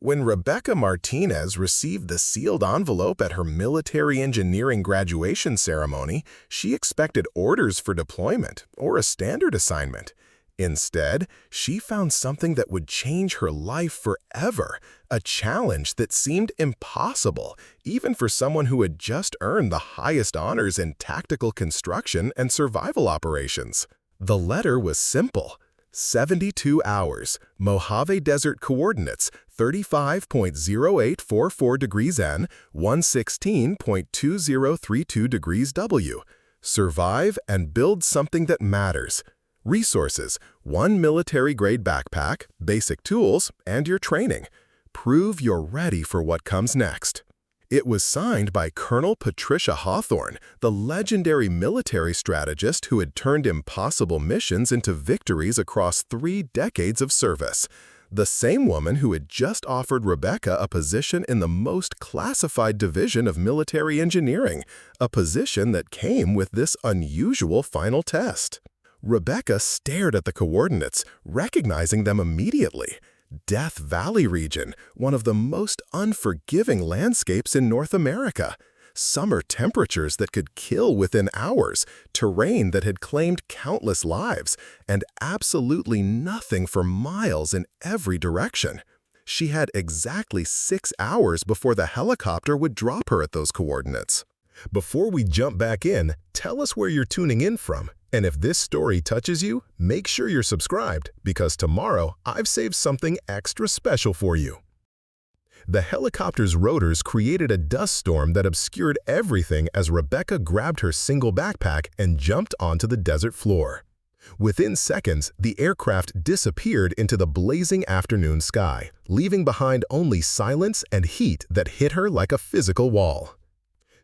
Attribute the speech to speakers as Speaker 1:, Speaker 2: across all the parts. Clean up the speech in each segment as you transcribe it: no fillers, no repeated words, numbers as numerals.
Speaker 1: When Rebecca Martinez received the sealed envelope at her military engineering graduation ceremony, she expected orders for deployment or a standard assignment. Instead, she found something that would change her life forever, a challenge that seemed impossible, even for someone who had just earned the highest honors in tactical construction and survival operations. The letter was simple: 72 hours, Mojave Desert coordinates, 35.0844 degrees N, 116.2032 degrees W. Survive and build something that matters. Resources: 1 military-grade backpack, basic tools, and your training. Prove you're ready for what comes next. It was signed by Colonel Patricia Hawthorne, the legendary military strategist who had turned impossible missions into victories across 3 decades of service. The same woman who had just offered Rebecca a position in the most classified division of military engineering, a position that came with this unusual final test. Rebecca stared at the coordinates, recognizing them immediately. Death Valley region, one of the most unforgiving landscapes in North America. Summer temperatures that could kill within hours, terrain that had claimed countless lives, and absolutely nothing for miles in every direction. She had exactly 6 hours before the helicopter would drop her at those coordinates. Before we jump back in, tell us where you're tuning in from. And if this story touches you, make sure you're subscribed, because tomorrow I've saved something extra special for you. The helicopter's rotors created a dust storm that obscured everything as Rebecca grabbed her single backpack and jumped onto the desert floor. Within seconds, the aircraft disappeared into the blazing afternoon sky, leaving behind only silence and heat that hit her like a physical wall.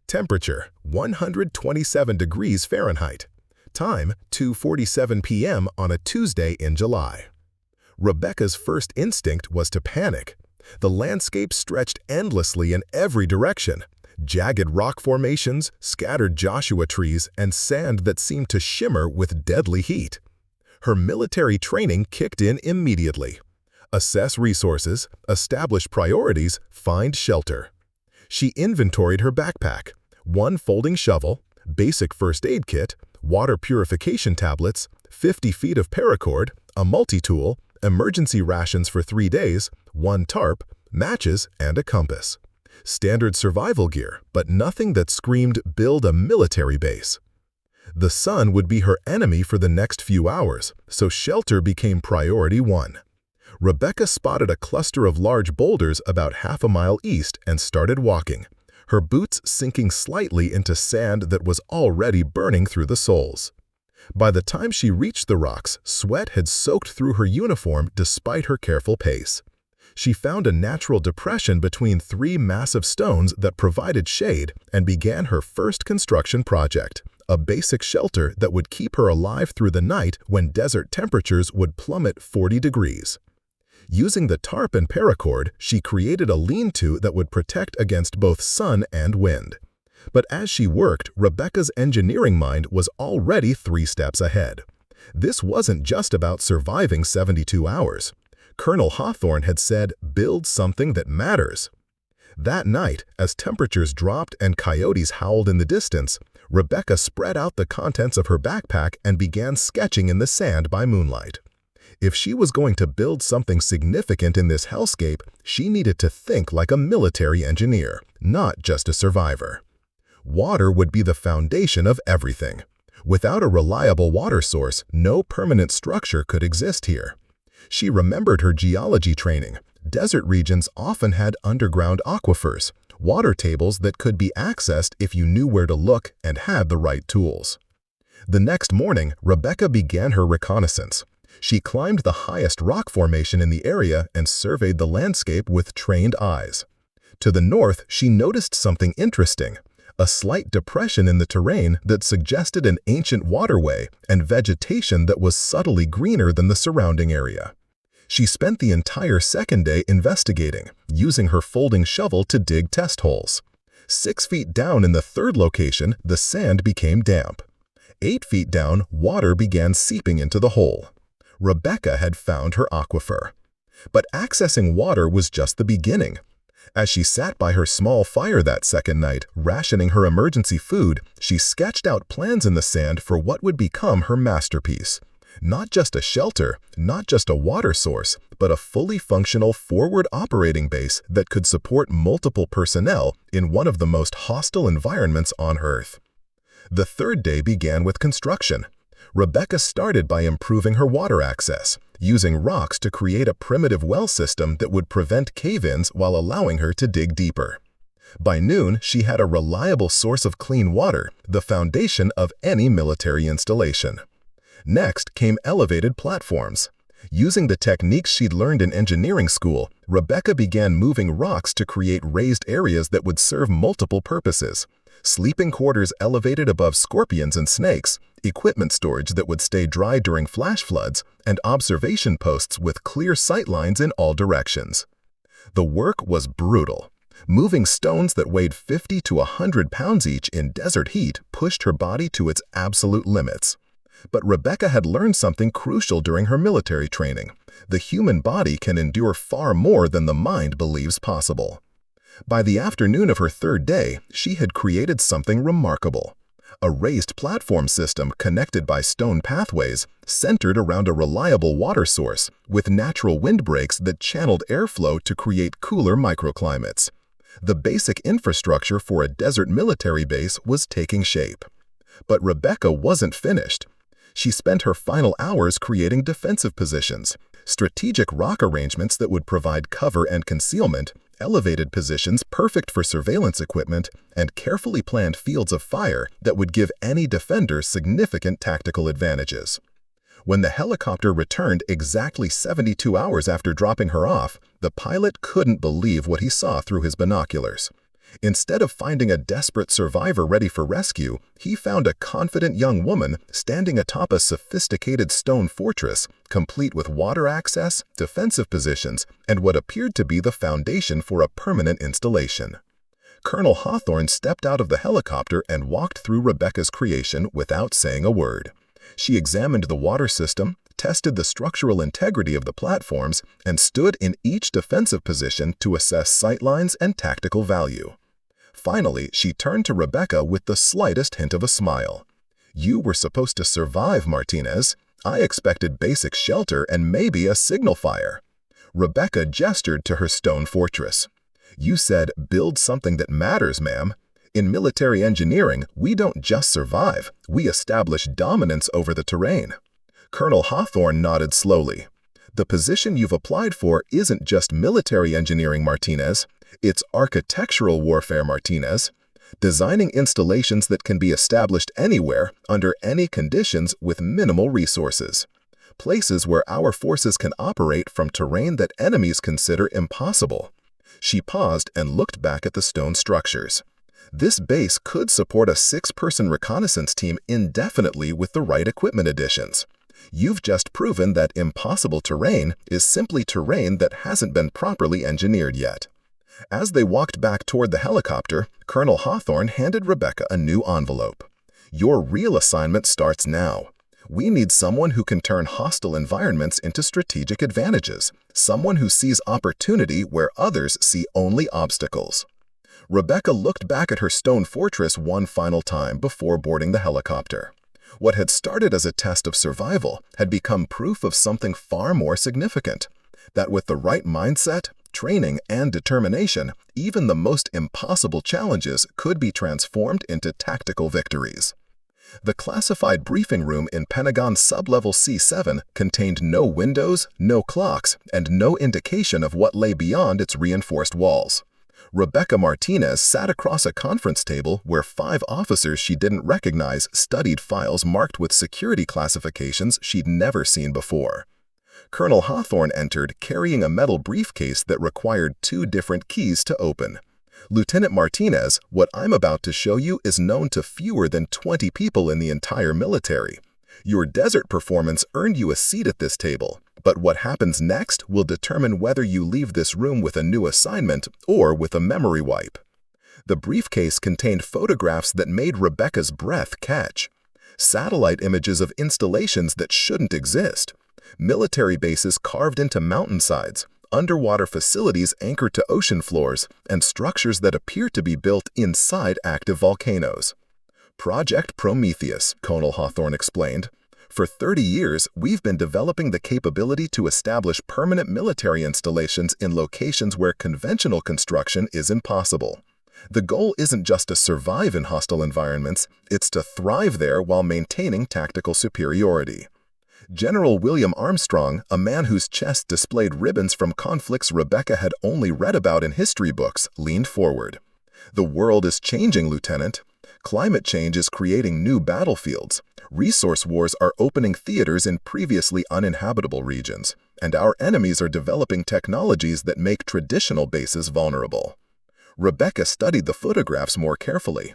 Speaker 1: Temperature: 127 degrees Fahrenheit. Time: 2:47 p.m. on a Tuesday in July. Rebecca's first instinct was to panic. The landscape stretched endlessly in every direction. Jagged rock formations, scattered Joshua trees, and sand that seemed to shimmer with deadly heat. Her military training kicked in immediately. Assess resources, establish priorities, find shelter. She inventoried her backpack: 1 folding shovel, basic first aid kit, water purification tablets, 50 feet of paracord, a multi-tool, emergency rations for 3 days, 1 tarp, matches, and a compass. Standard survival gear, but nothing that screamed build a military base. The sun would be her enemy for the next few hours, so shelter became priority 1. Rebecca spotted a cluster of large boulders about half a mile east and started walking, her boots sinking slightly into sand that was already burning through the soles. By the time she reached the rocks, sweat had soaked through her uniform despite her careful pace. She found a natural depression between 3 massive stones that provided shade and began her first construction project, a basic shelter that would keep her alive through the night when desert temperatures would plummet 40 degrees. Using the tarp and paracord, she created a lean-to that would protect against both sun and wind. But as she worked, Rebecca's engineering mind was already 3 steps ahead. This wasn't just about surviving 72 hours. Colonel Hawthorne had said, "Build something that matters." That night, as temperatures dropped and coyotes howled in the distance, Rebecca spread out the contents of her backpack and began sketching in the sand by moonlight. If she was going to build something significant in this hellscape, she needed to think like a military engineer, not just a survivor. Water would be the foundation of everything. Without a reliable water source, no permanent structure could exist here. She remembered her geology training. Desert regions often had underground aquifers, water tables that could be accessed if you knew where to look and had the right tools. The next morning, Rebecca began her reconnaissance. She climbed the highest rock formation in the area and surveyed the landscape with trained eyes. To the north, she noticed something interesting: a slight depression in the terrain that suggested an ancient waterway and vegetation that was subtly greener than the surrounding area. She spent the entire second day investigating, using her folding shovel to dig test holes. 6 feet down in the third location, the sand became damp. 8 feet down, water began seeping into the hole. Rebecca had found her aquifer. But accessing water was just the beginning. As she sat by her small fire that second night, rationing her emergency food, she sketched out plans in the sand for what would become her masterpiece. Not just a shelter, not just a water source, but a fully functional forward operating base that could support multiple personnel in one of the most hostile environments on Earth. The third day began with construction. Rebecca started by improving her water access, using rocks to create a primitive well system that would prevent cave-ins while allowing her to dig deeper. By noon, she had a reliable source of clean water, the foundation of any military installation. Next came elevated platforms. Using the techniques she'd learned in engineering school, Rebecca began moving rocks to create raised areas that would serve multiple purposes. Sleeping quarters elevated above scorpions and snakes, equipment storage that would stay dry during flash floods, and observation posts with clear sight lines in all directions. The work was brutal. Moving stones that weighed 50 to 100 pounds each in desert heat pushed her body to its absolute limits. But Rebecca had learned something crucial during her military training. The human body can endure far more than the mind believes possible. By the afternoon of her third day, she had created something remarkable. A raised platform system connected by stone pathways, centered around a reliable water source, with natural windbreaks that channeled airflow to create cooler microclimates. The basic infrastructure for a desert military base was taking shape. But Rebecca wasn't finished. She spent her final hours creating defensive positions, strategic rock arrangements that would provide cover and concealment, elevated positions perfect for surveillance equipment, and carefully planned fields of fire that would give any defender significant tactical advantages. When the helicopter returned exactly 72 hours after dropping her off, the pilot couldn't believe what he saw through his binoculars. Instead of finding a desperate survivor ready for rescue, he found a confident young woman standing atop a sophisticated stone fortress, complete with water access, defensive positions, and what appeared to be the foundation for a permanent installation. Colonel Hawthorne stepped out of the helicopter and walked through Rebecca's creation without saying a word. She examined the water system, tested the structural integrity of the platforms, and stood in each defensive position to assess sightlines and tactical value. Finally, she turned to Rebecca with the slightest hint of a smile. "You were supposed to survive, Martinez. I expected basic shelter and maybe a signal fire." Rebecca gestured to her stone fortress. "You said, build something that matters, ma'am. In military engineering, we don't just survive, we establish dominance over the terrain." Colonel Hawthorne nodded slowly. "The position you've applied for isn't just military engineering, Martinez. It's architectural warfare, Martinez. Designing installations that can be established anywhere, under any conditions, with minimal resources. Places where our forces can operate from terrain that enemies consider impossible." She paused and looked back at the stone structures. "This base could support a 6-person reconnaissance team indefinitely with the right equipment additions. You've just proven that impossible terrain is simply terrain that hasn't been properly engineered yet." As they walked back toward the helicopter, Colonel Hawthorne handed Rebecca a new envelope. "Your real assignment starts now. We need someone who can turn hostile environments into strategic advantages, someone who sees opportunity where others see only obstacles." Rebecca looked back at her stone fortress one final time before boarding the helicopter. What had started as a test of survival had become proof of something far more significant, that with the right mindset, training, and determination, even the most impossible challenges could be transformed into tactical victories. The classified briefing room in Pentagon Sublevel C7 contained no windows, no clocks, and no indication of what lay beyond its reinforced walls. Rebecca Martinez sat across a conference table where 5 officers she didn't recognize studied files marked with security classifications she'd never seen before. Colonel Hawthorne entered carrying a metal briefcase that required 2 different keys to open. "Lieutenant Martinez, what I'm about to show you is known to fewer than 20 people in the entire military. Your desert performance earned you a seat at this table, but what happens next will determine whether you leave this room with a new assignment or with a memory wipe." The briefcase contained photographs that made Rebecca's breath catch. Satellite images of installations that shouldn't exist. Military bases carved into mountainsides, underwater facilities anchored to ocean floors, and structures that appear to be built inside active volcanoes. Project Prometheus, Colonel Hawthorne explained. For 30 years, we've been developing the capability to establish permanent military installations in locations where conventional construction is impossible. The goal isn't just to survive in hostile environments, it's to thrive there while maintaining tactical superiority. General William Armstrong, a man whose chest displayed ribbons from conflicts Rebecca had only read about in history books, leaned forward. "The world is changing, Lieutenant. Climate change is creating new battlefields. Resource wars are opening theaters in previously uninhabitable regions, and our enemies are developing technologies that make traditional bases vulnerable." Rebecca studied the photographs more carefully.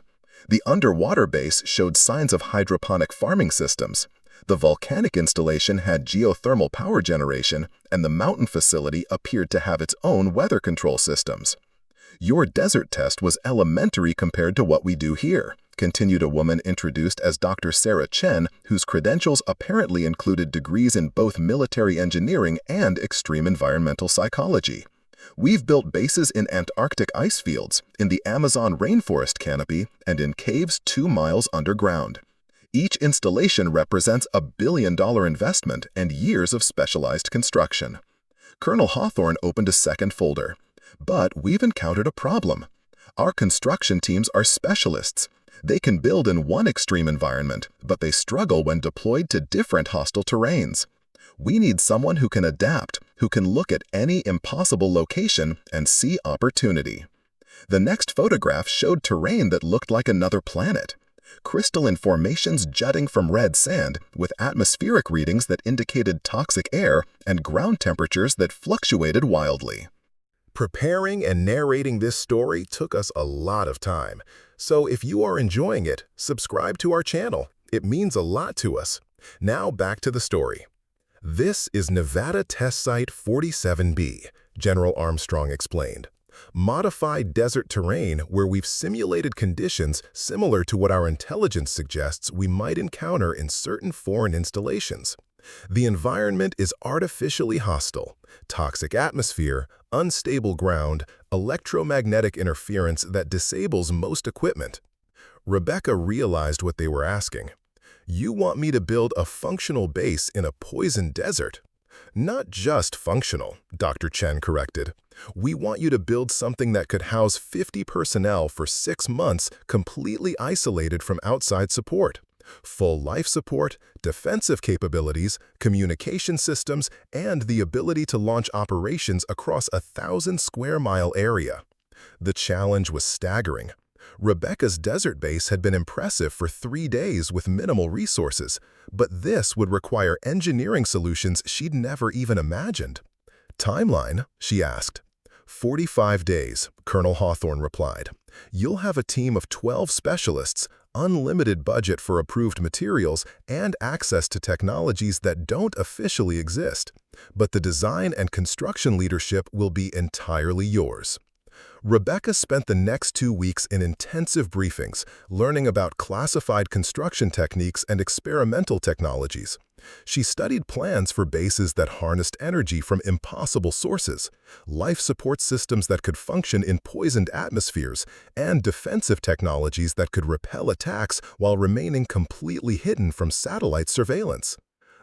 Speaker 1: The underwater base showed signs of hydroponic farming systems. The volcanic installation had geothermal power generation, and the mountain facility appeared to have its own weather control systems. "Your desert test was elementary compared to what we do here," continued a woman introduced as Dr. Sarah Chen, whose credentials apparently included degrees in both military engineering and extreme environmental psychology. "We've built bases in Antarctic ice fields, in the Amazon rainforest canopy, and in caves 2 miles underground. Each installation represents a billion-dollar investment and years of specialized construction." Colonel Hawthorne opened a second folder. "But we've encountered a problem. Our construction teams are specialists. They can build in one extreme environment, but they struggle when deployed to different hostile terrains. We need someone who can adapt, who can look at any impossible location and see opportunity." The next photograph showed terrain that looked like another planet. Crystalline formations jutting from red sand, with atmospheric readings that indicated toxic air and ground temperatures that fluctuated wildly. Preparing and narrating this story took us a lot of time, so if you are enjoying it, subscribe to our channel. It means a lot to us. Now back to the story. "This is Nevada Test Site 47B, General Armstrong explained. Modified desert terrain where we've simulated conditions similar to what our intelligence suggests we might encounter in certain foreign installations. The environment is artificially hostile, toxic atmosphere, unstable ground, electromagnetic interference that disables most equipment." Rebecca realized what they were asking. "You want me to build a functional base in a poisoned desert?" "Not just functional," Dr. Chen corrected. "We want you to build something that could house 50 personnel for 6 months completely isolated from outside support. Full life support, defensive capabilities, communication systems, and the ability to launch operations across a 1,000-square-mile area." The challenge was staggering. Rebecca's desert base had been impressive for 3 days with minimal resources, but this would require engineering solutions she'd never even imagined. "Timeline?" she asked. 45 days, Colonel Hawthorne replied. "You'll have a team of 12 specialists, unlimited budget for approved materials, and access to technologies that don't officially exist. But the design and construction leadership will be entirely yours." Rebecca spent the next 2 weeks in intensive briefings, learning about classified construction techniques and experimental technologies. She studied plans for bases that harnessed energy from impossible sources, life support systems that could function in poisoned atmospheres, and defensive technologies that could repel attacks while remaining completely hidden from satellite surveillance.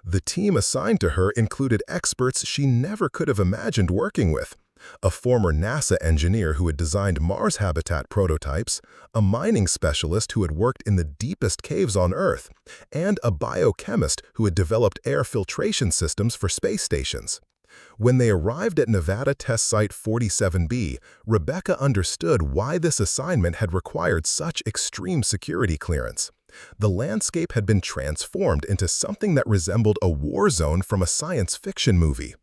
Speaker 1: The team assigned to her included experts she never could have imagined working with: a former NASA engineer who had designed Mars habitat prototypes, a mining specialist who had worked in the deepest caves on Earth, and a biochemist who had developed air filtration systems for space stations. When they arrived at Nevada Test Site 47B, Rebecca understood why this assignment had required such extreme security clearance. The landscape had been transformed into something that resembled a war zone from a science fiction movie.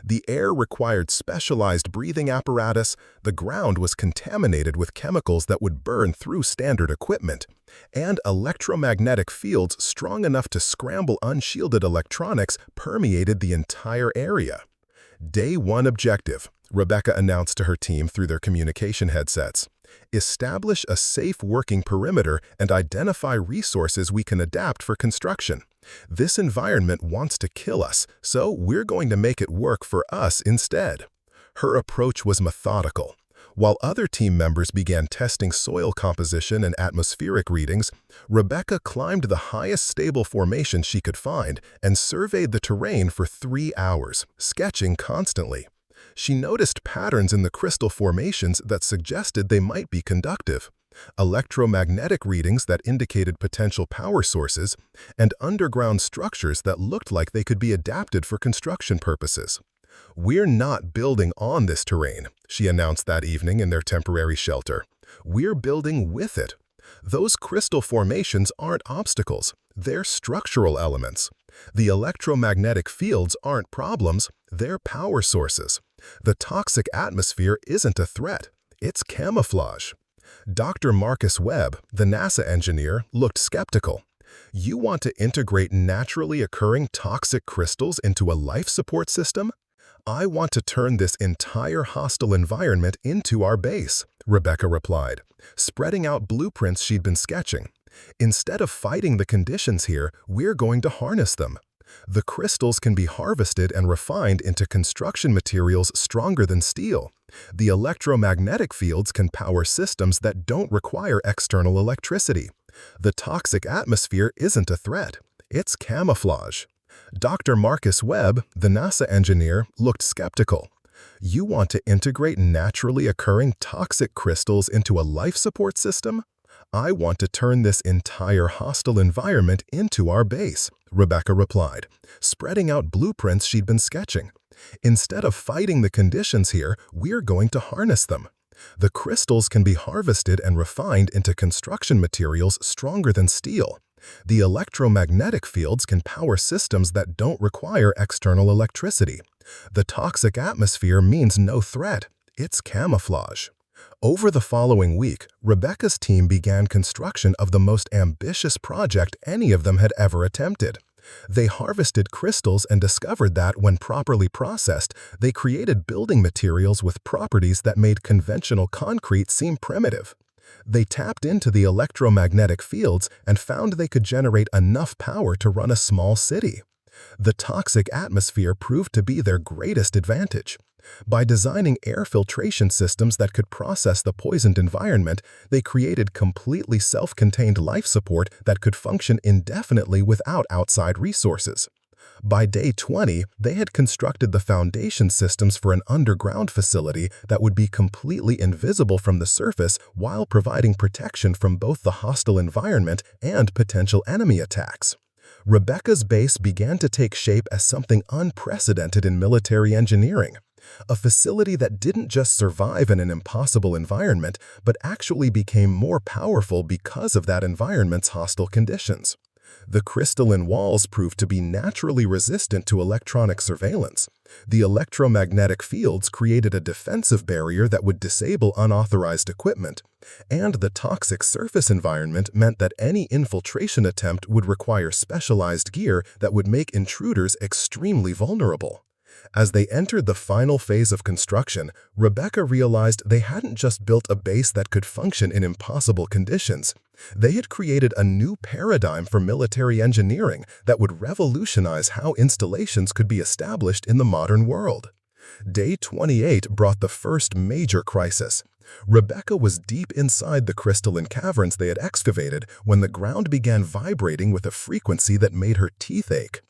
Speaker 1: The air required specialized breathing apparatus, the ground was contaminated with chemicals that would burn through standard equipment, and electromagnetic fields strong enough to scramble unshielded electronics permeated the entire area. Day 1 objective, Rebecca announced to her team through their communication headsets. Establish a safe working perimeter and identify resources we can adapt for construction. This environment wants to kill us, so we're going to make it work for us instead. Her approach was methodical. While other team members began testing soil composition and atmospheric readings, Rebecca climbed the highest stable formation she could find and surveyed the terrain for 3 hours, sketching constantly. She noticed patterns in the crystal formations that suggested they might be conductive, electromagnetic readings that indicated potential power sources, and underground structures that looked like they could be adapted for construction purposes. "We're not building on this terrain," she announced that evening in their temporary shelter. "We're building with it. Those crystal formations aren't obstacles, they're structural elements. The electromagnetic fields aren't problems, they're power sources. The toxic atmosphere isn't a threat, it's camouflage." Dr. Marcus Webb, the NASA engineer, looked skeptical. "You want to integrate naturally occurring toxic crystals into a life support system?" "I want to turn this entire hostile environment into our base," Rebecca replied, spreading out blueprints she'd been sketching. "Instead of fighting the conditions here, we're going to harness them. The crystals can be harvested and refined into construction materials stronger than steel. The electromagnetic fields can power systems that don't require external electricity. The toxic atmosphere isn't a threat, it's camouflage." Dr. Marcus Webb, the NASA engineer, looked skeptical. "You want to integrate naturally occurring toxic crystals into a life support system?" "I want to turn this entire hostile environment into our base," Rebecca replied, spreading out blueprints she'd been sketching. "Instead of fighting the conditions here, we're going to harness them. The crystals can be harvested and refined into construction materials stronger than steel. The electromagnetic fields can power systems that don't require external electricity. The toxic atmosphere means no threat, it's camouflage." Over the following week, Rebecca's team began construction of the most ambitious project any of them had ever attempted. They harvested crystals and discovered that, when properly processed, they created building materials with properties that made conventional concrete seem primitive. They tapped into the electromagnetic fields and found they could generate enough power to run a small city. The toxic atmosphere proved to be their greatest advantage. By designing air filtration systems that could process the poisoned environment, they created completely self-contained life support that could function indefinitely without outside resources. By day 20, they had constructed the foundation systems for an underground facility that would be completely invisible from the surface while providing protection from both the hostile environment and potential enemy attacks. Rebecca's base began to take shape as something unprecedented in military engineering. A facility that didn't just survive in an impossible environment, but actually became more powerful because of that environment's hostile conditions. The crystalline walls proved to be naturally resistant to electronic surveillance. The electromagnetic fields created a defensive barrier that would disable unauthorized equipment, and the toxic surface environment meant that any infiltration attempt would require specialized gear that would make intruders extremely vulnerable. As they entered the final phase of construction, Rebecca realized they hadn't just built a base that could function in impossible conditions. They had created a new paradigm for military engineering that would revolutionize how installations could be established in the modern world. Day 28 brought the first major crisis. Rebecca was deep inside the crystalline caverns they had excavated when the ground began vibrating with a frequency that made her teeth ache.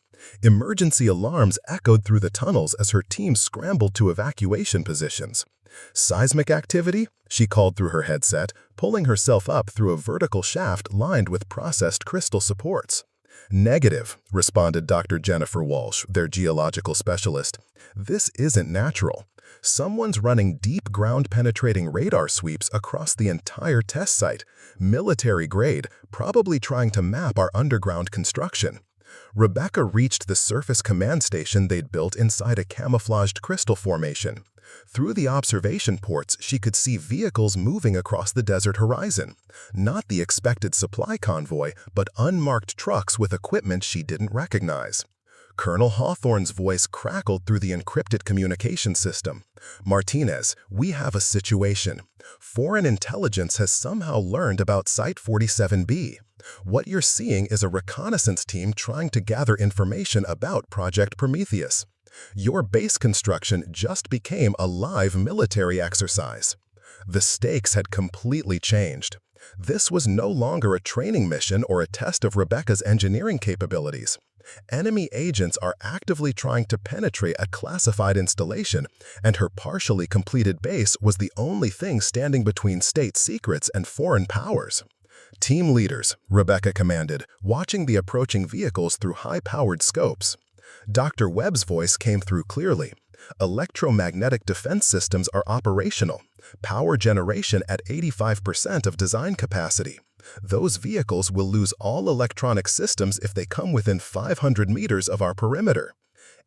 Speaker 1: Emergency alarms echoed through the tunnels as her team scrambled to evacuation positions. "Seismic activity?" she called through her headset, pulling herself up through a vertical shaft lined with processed crystal supports. "Negative," responded Dr. Jennifer Walsh, their geological specialist. "This isn't natural. Someone's running deep ground-penetrating radar sweeps across the entire test site, military-grade, probably trying to map our underground construction." Rebecca reached the surface command station they'd built inside a camouflaged crystal formation. Through the observation ports, she could see vehicles moving across the desert horizon. Not the expected supply convoy, but unmarked trucks with equipment she didn't recognize. Colonel Hawthorne's voice crackled through the encrypted communication system. "Martinez, we have a situation. Foreign intelligence has somehow learned about Site 47B. What you're seeing is a reconnaissance team trying to gather information about Project Prometheus. Your base construction just became a live military exercise. The stakes had completely changed. This was no longer a training mission or a test of Rebecca's engineering capabilities. Enemy agents are actively trying to penetrate a classified installation, and her partially completed base was the only thing standing between state secrets and foreign powers. Team leaders, Rebecca commanded, watching the approaching vehicles through high-powered scopes. Dr. Webb's voice came through clearly. Electromagnetic defense systems are operational. Power generation at 85% of design capacity. Those vehicles will lose all electronic systems if they come within 500 meters of our perimeter.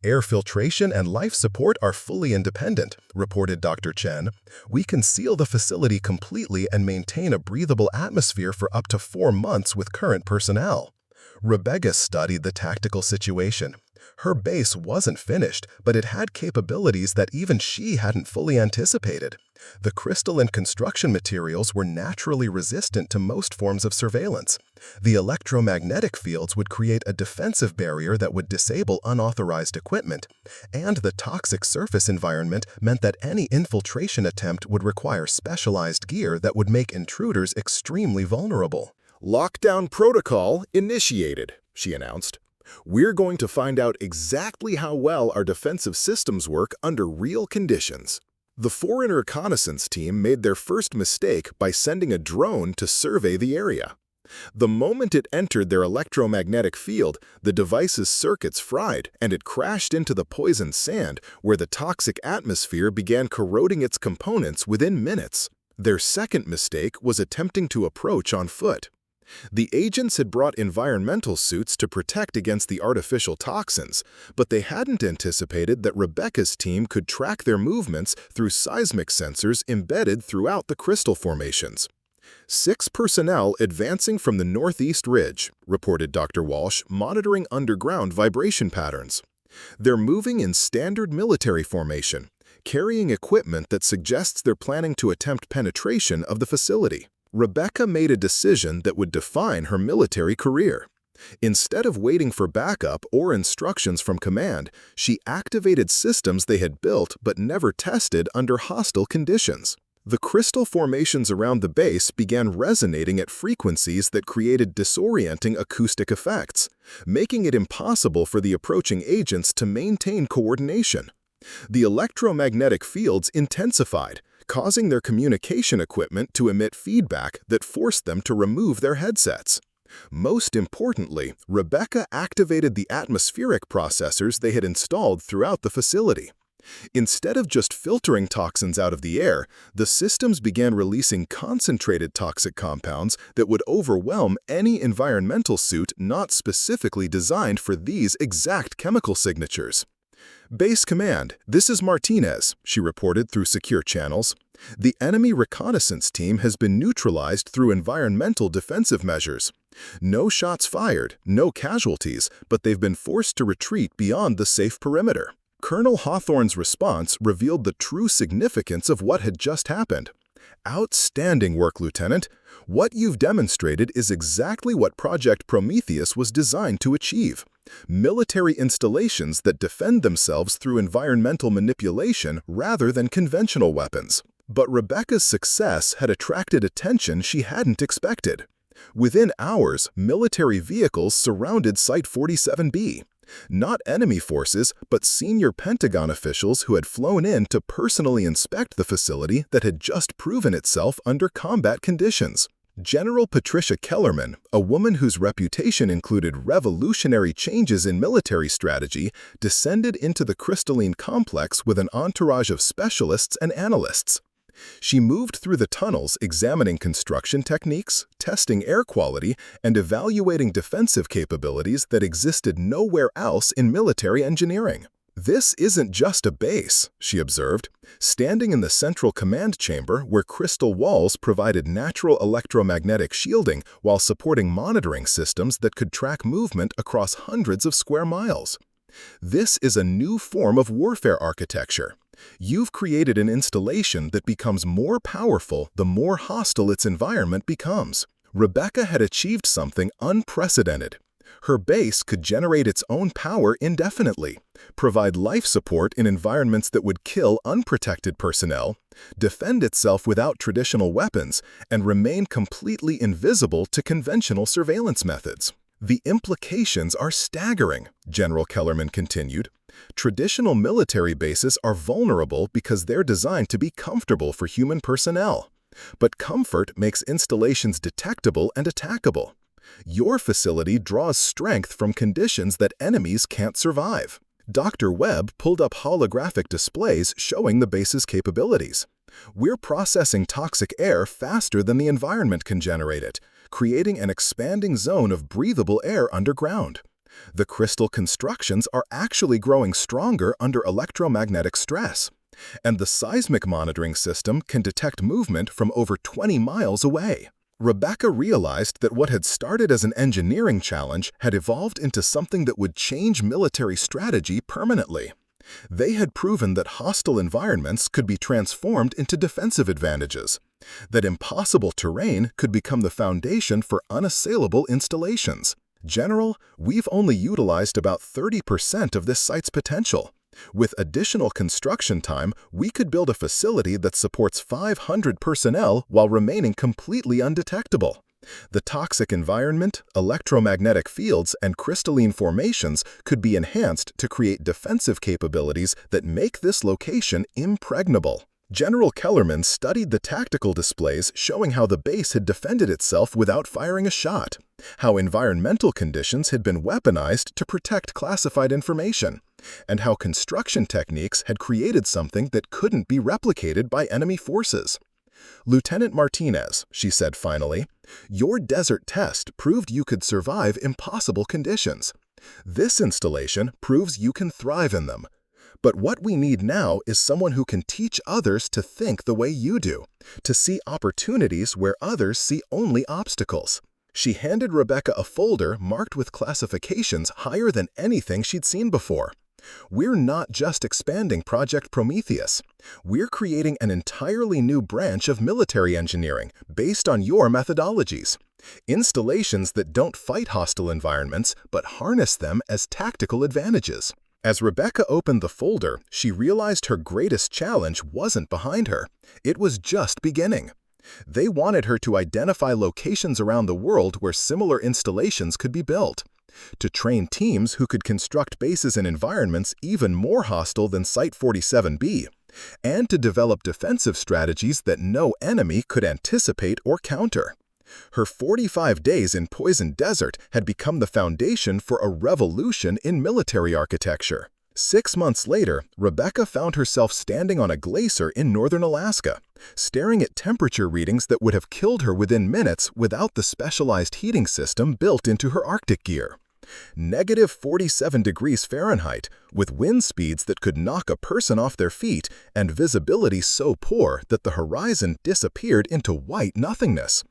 Speaker 1: Air filtration and life support are fully independent, reported Dr. Chen. We can seal the facility completely and maintain a breathable atmosphere for up to 4 months with current personnel. Rebecca studied the tactical situation. Her base wasn't finished, but it had capabilities that even she hadn't fully anticipated. The crystalline construction materials were naturally resistant to most forms of surveillance. The electromagnetic fields would create a defensive barrier that would disable unauthorized equipment, and the toxic surface environment meant that any infiltration attempt would require specialized gear that would make intruders extremely vulnerable.
Speaker 2: "Lockdown protocol initiated," she announced. "We're going to find out exactly how well our defensive systems work under real conditions." The foreign reconnaissance team made their first mistake by sending a drone to survey the area. The moment it entered their electromagnetic field, the device's circuits fried, and it crashed into the poisoned sand, where the toxic atmosphere began corroding its components within minutes. Their second mistake was attempting to approach on foot. The agents had brought environmental suits to protect against the artificial toxins, but they hadn't anticipated that Rebecca's team could track their movements through seismic sensors embedded throughout the crystal formations. 6 personnel advancing from the northeast ridge, reported Dr. Walsh, monitoring underground vibration patterns. They're moving in standard military formation, carrying equipment that suggests they're planning to attempt penetration of the facility. Rebecca made a decision that would define her military career. Instead of waiting for backup or instructions from command, she activated systems they had built but never tested under hostile conditions. The crystal formations around the base began resonating at frequencies that created disorienting acoustic effects, making it impossible for the approaching agents to maintain coordination. The electromagnetic fields intensified, causing their communication equipment to emit feedback that forced them to remove their headsets. Most importantly, Rebecca activated the atmospheric processors they had installed throughout the facility. Instead of just filtering toxins out of the air, the systems began releasing concentrated toxic compounds that would overwhelm any environmental suit not specifically designed for these exact chemical signatures. "Base Command, this is Martinez," she reported through secure channels. "The enemy reconnaissance team has been neutralized through environmental defensive measures. No shots fired, no casualties, but they've been forced to retreat beyond the safe perimeter." Colonel Hawthorne's response revealed the true significance of what had just happened. "Outstanding work, Lieutenant. What you've demonstrated is exactly what Project Prometheus was designed to achieve. Military installations that defend themselves through environmental manipulation rather than conventional weapons." But Rebecca's success had attracted attention she hadn't expected. Within hours, military vehicles surrounded Site 47B. Not enemy forces, but senior Pentagon officials who had flown in to personally inspect the facility that had just proven itself under combat conditions. General Patricia Kellerman, a woman whose reputation included revolutionary changes in military strategy, descended into the crystalline complex with an entourage of specialists and analysts. She moved through the tunnels examining construction techniques, testing air quality, and evaluating defensive capabilities that existed nowhere else in military engineering. "This isn't just a base," she observed. Standing in the central command chamber where crystal walls provided natural electromagnetic shielding while supporting monitoring systems that could track movement across hundreds of square miles. "This is a new form of warfare architecture. You've created an installation that becomes more powerful the more hostile its environment becomes." Rebecca had achieved something unprecedented. Her base could generate its own power indefinitely, provide life support in environments that would kill unprotected personnel, defend itself without traditional weapons, and remain completely invisible to conventional surveillance methods. The implications are staggering, General Kellerman continued. Traditional military bases are vulnerable because they're designed to be comfortable for human personnel. But comfort makes installations detectable and attackable. Your facility draws strength from conditions that enemies can't survive. Dr. Webb pulled up holographic displays showing the base's capabilities. We're processing toxic air faster than the environment can generate it, creating an expanding zone of breathable air underground. The crystal constructions are actually growing stronger under electromagnetic stress. And the seismic monitoring system can detect movement from over 20 miles away. Rebecca realized that what had started as an engineering challenge had evolved into something that would change military strategy permanently. They had proven that hostile environments could be transformed into defensive advantages, that impossible terrain could become the foundation for unassailable installations. General, we've only utilized about 30% of this site's potential. With additional construction time, we could build a facility that supports 500 personnel while remaining completely undetectable. The toxic environment, electromagnetic fields, and crystalline formations could be enhanced to create defensive capabilities that make this location impregnable. General Kellerman studied the tactical displays showing how the base had defended itself without firing a shot, how environmental conditions had been weaponized to protect classified information, and how construction techniques had created something that couldn't be replicated by enemy forces. "Lieutenant Martinez," she said finally, "your desert test proved you could survive impossible conditions. This installation proves you can thrive in them. But what we need now is someone who can teach others to think the way you do, to see opportunities where others see only obstacles." She handed Rebecca a folder marked with classifications higher than anything she'd seen before. "We're not just expanding Project Prometheus. We're creating an entirely new branch of military engineering based on your methodologies. Installations that don't fight hostile environments, but harness them as tactical advantages." As Rebecca opened the folder, she realized her greatest challenge wasn't behind her. It was just beginning. They wanted her to identify locations around the world where similar installations could be built, to train teams who could construct bases in environments even more hostile than Site 47B, and to develop defensive strategies that no enemy could anticipate or counter. Her 45 days in Poison Desert had become the foundation for a revolution in military architecture. 6 months later, Rebecca found herself standing on a glacier in northern Alaska, staring at temperature readings that would have killed her within minutes without the specialized heating system built into her Arctic gear. Negative 47 degrees Fahrenheit, with wind speeds that could knock a person off their feet and visibility so poor that the horizon disappeared into white nothingness.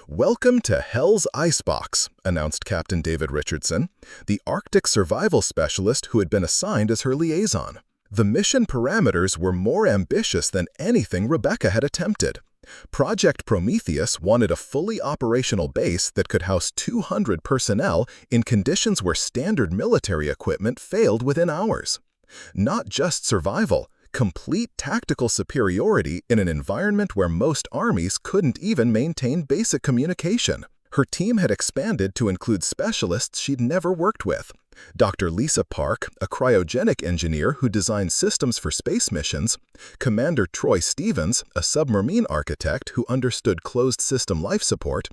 Speaker 2: "Welcome to Hell's Icebox," announced Captain David Richardson, the Arctic survival specialist who had been assigned as her liaison. The mission parameters were more ambitious than anything Rebecca had attempted. Project Prometheus wanted a fully operational base that could house 200 personnel in conditions where standard military equipment failed within hours. Not just survival, complete tactical superiority in an environment where most armies couldn't even maintain basic communication. Her team had expanded to include specialists she'd never worked with. Dr. Lisa Park, a cryogenic engineer who designed systems for space missions, Commander Troy Stevens, a submarine architect who understood closed-system life support,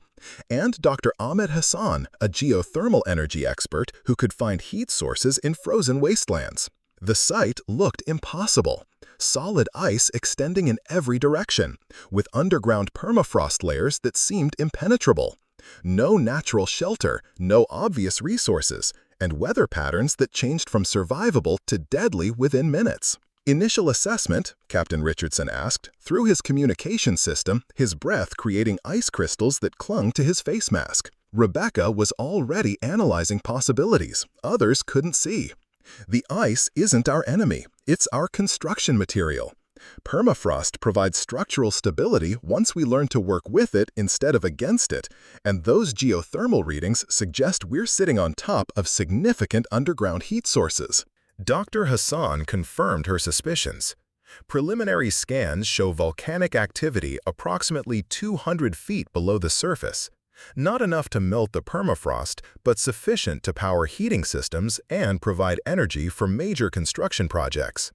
Speaker 2: and Dr. Ahmed Hassan, a geothermal energy expert who could find heat sources in frozen wastelands. The site looked impossible. Solid ice extending in every direction, with underground permafrost layers that seemed impenetrable. No natural shelter, no obvious resources, and weather patterns that changed from survivable to deadly within minutes. "Initial assessment?" Captain Richardson asked, through his communication system, his breath creating ice crystals that clung to his face mask. Rebecca was already analyzing possibilities others couldn't see. "The ice isn't our enemy, it's our construction material.
Speaker 1: Permafrost provides structural stability once we learn to work with it instead of against it, and those geothermal readings suggest we're sitting on top of significant underground heat sources. Dr. Hassan confirmed her suspicions. Preliminary scans show volcanic activity approximately 200 feet below the surface. Not enough to melt the permafrost, but sufficient to power heating systems and provide energy for major construction projects.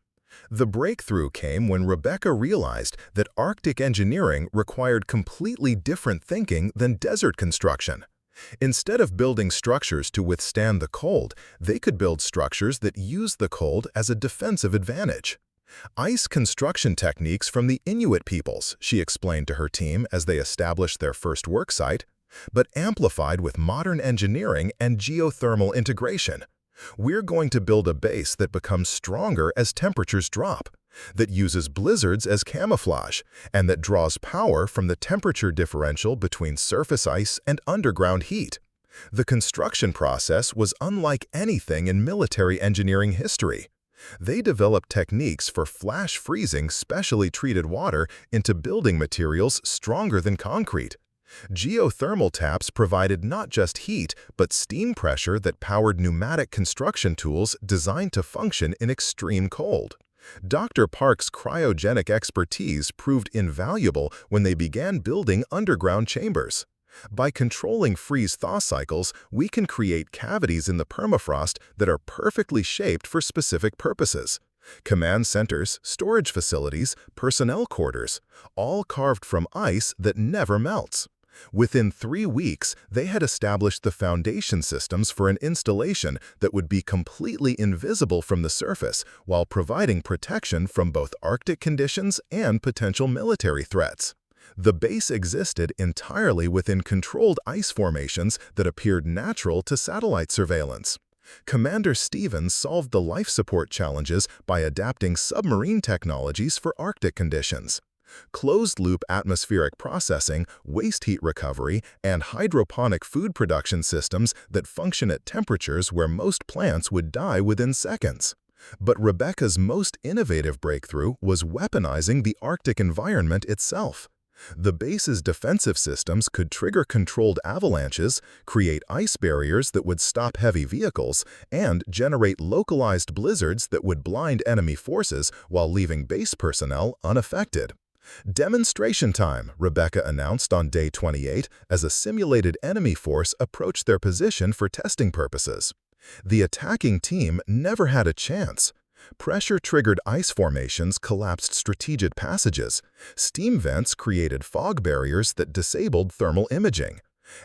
Speaker 1: The breakthrough came when Rebecca realized that Arctic engineering required completely different thinking than desert construction. Instead of building structures to withstand the cold, they could build structures that use the cold as a defensive advantage. Ice construction techniques from the Inuit peoples, she explained to her team as they established their first work site, but amplified with modern engineering and geothermal integration. We're going to build a base that becomes stronger as temperatures drop, that uses blizzards as camouflage, and that draws power from the temperature differential between surface ice and underground heat. The construction process was unlike anything in military engineering history. They developed techniques for flash freezing specially treated water into building materials stronger than concrete. Geothermal taps provided not just heat, but steam pressure that powered pneumatic construction tools designed to function in extreme cold. Dr. Park's cryogenic expertise proved invaluable when they began building underground chambers. By controlling freeze-thaw cycles, we can create cavities in the permafrost that are perfectly shaped for specific purposes. Command centers, storage facilities, personnel quarters, all carved from ice that never melts. Within 3 weeks, they had established the foundation systems for an installation that would be completely invisible from the surface while providing protection from both Arctic conditions and potential military threats. The base existed entirely within controlled ice formations that appeared natural to satellite surveillance. Commander Stevens solved the life support challenges by adapting submarine technologies for Arctic conditions. Closed-loop atmospheric processing, waste heat recovery, and hydroponic food production systems that function at temperatures where most plants would die within seconds. But Rebecca's most innovative breakthrough was weaponizing the Arctic environment itself. The base's defensive systems could trigger controlled avalanches, create ice barriers that would stop heavy vehicles, and generate localized blizzards that would blind enemy forces while leaving base personnel unaffected. Demonstration time, Rebecca announced on day 28 as a simulated enemy force approached their position for testing purposes. The attacking team never had a chance. Pressure-triggered ice formations collapsed strategic passages, steam vents created fog barriers that disabled thermal imaging,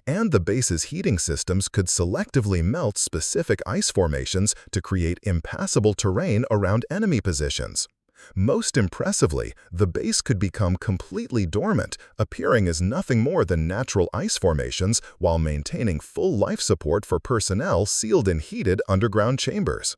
Speaker 1: and the base's heating systems could selectively melt specific ice formations to create impassable terrain around enemy positions. Most impressively, the base could become completely dormant, appearing as nothing more than natural ice formations while maintaining full life support for personnel sealed in heated underground chambers.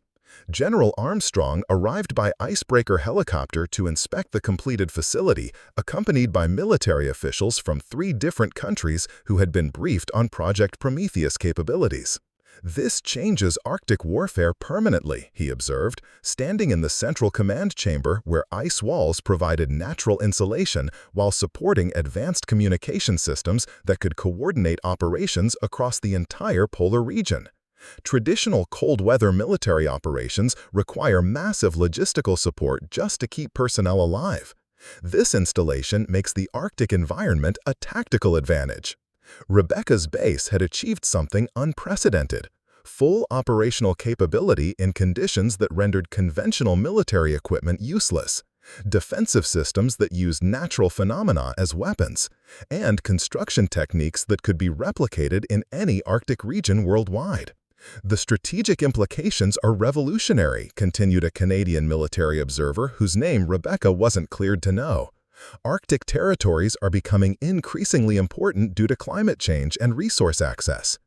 Speaker 1: General Armstrong arrived by icebreaker helicopter to inspect the completed facility, accompanied by military officials from 3 different countries who had been briefed on Project Prometheus capabilities. "This changes Arctic warfare permanently," he observed, standing in the central command chamber where ice walls provided natural insulation while supporting advanced communication systems that could coordinate operations across the entire polar region. Traditional cold-weather military operations require massive logistical support just to keep personnel alive. This installation makes the Arctic environment a tactical advantage. Rebecca's base had achieved something unprecedented: full operational capability in conditions that rendered conventional military equipment useless, defensive systems that used natural phenomena as weapons, and construction techniques that could be replicated in any Arctic region worldwide. "The strategic implications are revolutionary," continued a Canadian military observer whose name Rebecca wasn't cleared to know. "Arctic territories are becoming increasingly important due to climate change and resource access.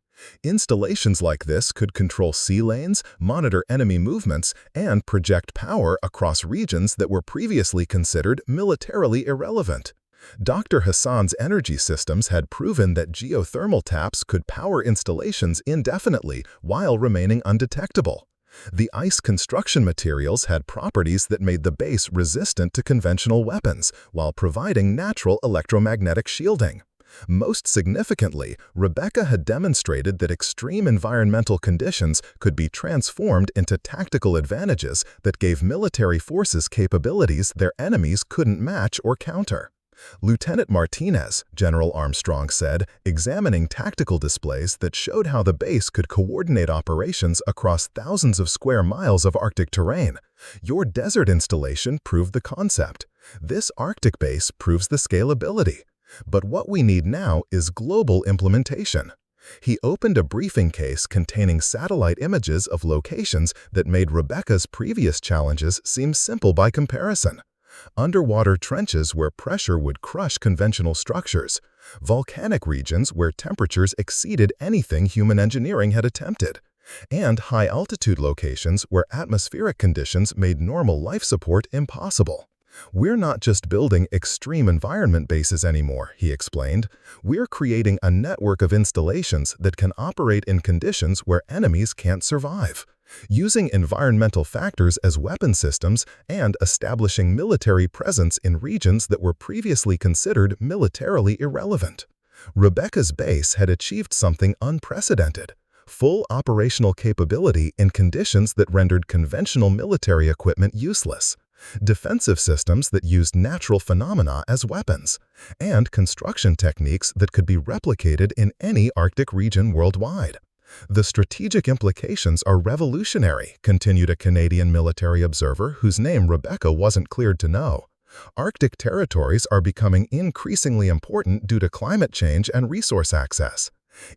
Speaker 1: Installations like this could control sea lanes, monitor enemy movements, and project power across regions that were previously considered militarily irrelevant." Dr. Hassan's energy systems had proven that geothermal taps could power installations indefinitely while remaining undetectable.
Speaker 2: The ice construction materials had properties that made the base resistant to conventional weapons while providing natural electromagnetic shielding. Most significantly, Rebecca had demonstrated that extreme environmental conditions could be transformed into tactical advantages that gave military forces capabilities their enemies couldn't match or counter. Lieutenant Martinez, General Armstrong said, examining tactical displays that showed how the base could coordinate operations across thousands of square miles of Arctic terrain. Your desert installation proved the concept. This Arctic base proves the scalability. But what we need now is global implementation. He opened a briefing case containing satellite images of locations that made Rebecca's previous challenges seem simple by comparison. Underwater trenches where pressure would crush conventional structures, volcanic regions where temperatures exceeded anything human engineering had attempted, and high-altitude locations where atmospheric conditions made normal life support impossible. We're not just building extreme environment bases anymore, he explained. We're creating a network of installations that can operate in conditions where enemies can't survive. Using environmental factors as weapon systems and establishing military presence in regions that were previously considered militarily irrelevant. Rebecca's base had achieved something unprecedented: full operational capability in conditions that rendered conventional military equipment useless, defensive systems that used natural phenomena as weapons, and construction techniques that could be replicated in any Arctic region worldwide. The strategic implications are revolutionary, continued a Canadian military observer whose name Rebecca wasn't cleared to know. Arctic territories are becoming increasingly important due to climate change and resource access.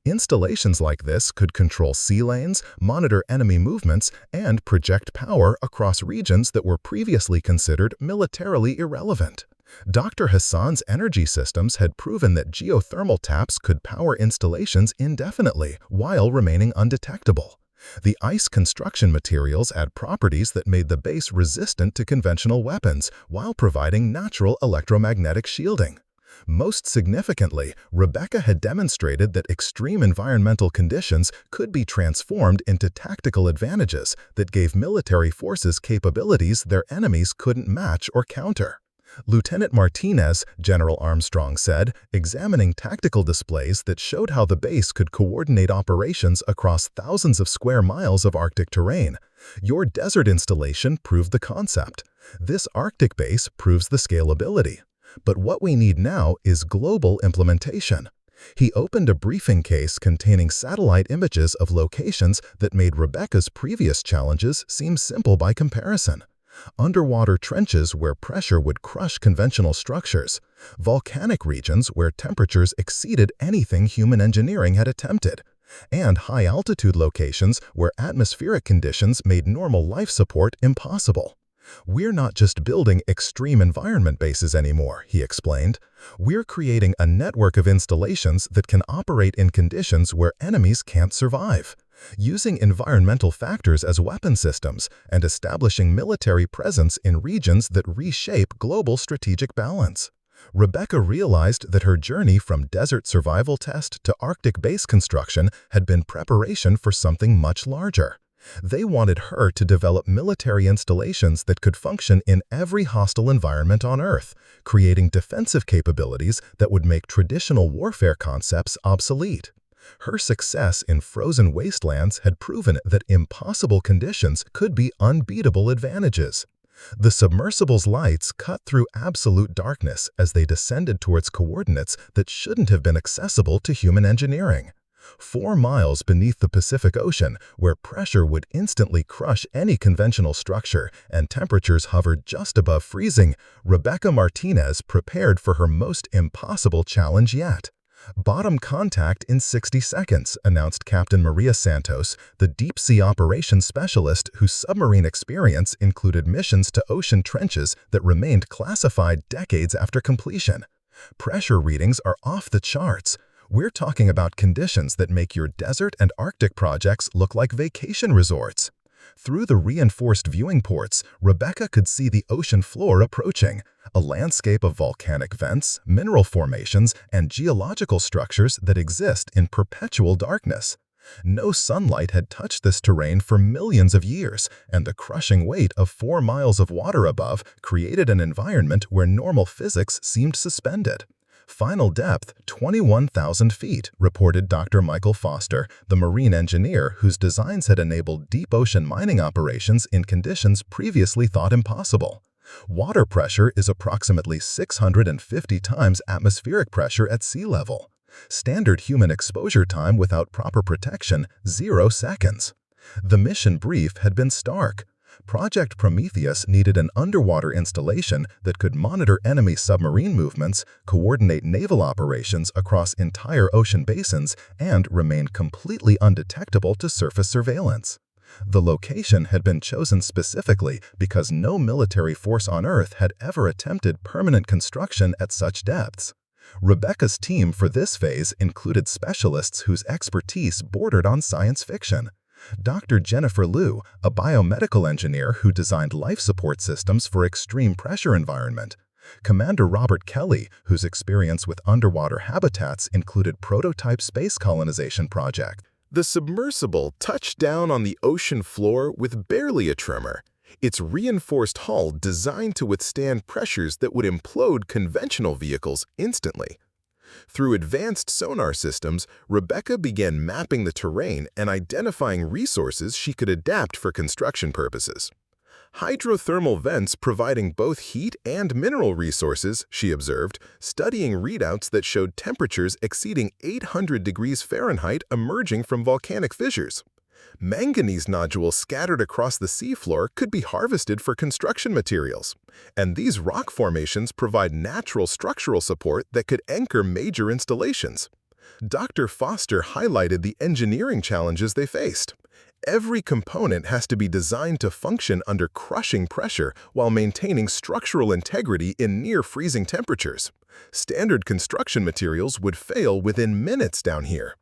Speaker 2: Installations like this could control sea lanes, monitor enemy movements, and project power across regions that were previously considered militarily irrelevant. Dr. Hassan's energy systems had proven that geothermal taps could power installations indefinitely while remaining undetectable. The ice construction materials had properties that made the base resistant to conventional weapons while providing natural electromagnetic shielding. Most significantly, Rebecca had demonstrated that extreme environmental conditions could be transformed into tactical advantages that gave military forces capabilities their enemies couldn't match or counter. Lieutenant Martinez, General Armstrong said, examining tactical displays that showed how the base could coordinate operations across thousands of square miles of Arctic terrain. Your desert installation proved the concept. This Arctic base proves the scalability. But what we need now is global implementation. He opened a briefing case containing satellite images of locations that made Rebecca's previous challenges seem simple by comparison. Underwater trenches where pressure would crush conventional structures, volcanic regions where temperatures exceeded anything human engineering had attempted, and high-altitude locations where atmospheric conditions made normal life support impossible. We're not just building extreme environment bases anymore, he explained. We're creating a network of installations that can operate in conditions where enemies can't survive. Using environmental factors as weapon systems and establishing military presence in regions that reshape global strategic balance. Rebecca realized that her journey from desert survival test to Arctic base construction had been preparation for something much larger. They wanted her to develop military installations that could function in every hostile environment on Earth, creating defensive capabilities that would make traditional warfare concepts obsolete. Her success in frozen wastelands had proven that impossible conditions could be unbeatable advantages. The submersible's lights cut through absolute darkness as they descended towards coordinates that shouldn't have been accessible to human engineering. 4 miles beneath the Pacific Ocean, where pressure would instantly crush any conventional structure and temperatures hovered just above freezing, Rebecca Martinez prepared for her most impossible challenge yet. Bottom contact in 60 seconds, announced Captain Maria Santos, the deep-sea operations specialist whose submarine experience included missions to ocean trenches that remained classified decades after completion. Pressure readings are off the charts. We're talking about conditions that make your desert and Arctic projects look like vacation resorts. Through the reinforced viewing ports, Rebecca could see the ocean floor approaching, a landscape of volcanic vents, mineral formations, and geological structures that exist in perpetual darkness. No sunlight had touched this terrain for millions of years, and the crushing weight of 4 miles of water above created an environment where normal physics seemed suspended. Final depth, 21,000 feet, reported Dr. Michael Foster, the marine engineer whose designs had enabled deep ocean mining operations in conditions previously thought impossible. Water pressure is approximately 650 times atmospheric pressure at sea level. Standard human exposure time without proper protection, 0 seconds. The mission brief had been stark. Project Prometheus needed an underwater installation that could monitor enemy submarine movements, coordinate naval operations across entire ocean basins, and remain completely undetectable to surface surveillance. The location had been chosen specifically because no military force on Earth had ever attempted permanent construction at such depths. Rebecca's team for this phase included specialists whose expertise bordered on science fiction. Dr. Jennifer Liu, a biomedical engineer who designed life support systems for extreme pressure environment. Commander Robert Kelly, whose experience with underwater habitats included prototype space colonization projects.
Speaker 1: The submersible touched down on the ocean floor with barely a tremor. Its reinforced hull designed to withstand pressures that would implode conventional vehicles instantly. Through advanced sonar systems, Rebecca began mapping the terrain and identifying resources she could adapt for construction purposes. Hydrothermal vents providing both heat and mineral resources, she observed, studying readouts that showed temperatures exceeding 800 degrees Fahrenheit emerging from volcanic fissures. Manganese nodules scattered across the seafloor could be harvested for construction materials, and these rock formations provide natural structural support that could anchor major installations. Dr. Foster highlighted the engineering challenges they faced. Every component has to be designed to function under crushing pressure while maintaining structural integrity in near-freezing temperatures. Standard construction materials would fail within minutes down here.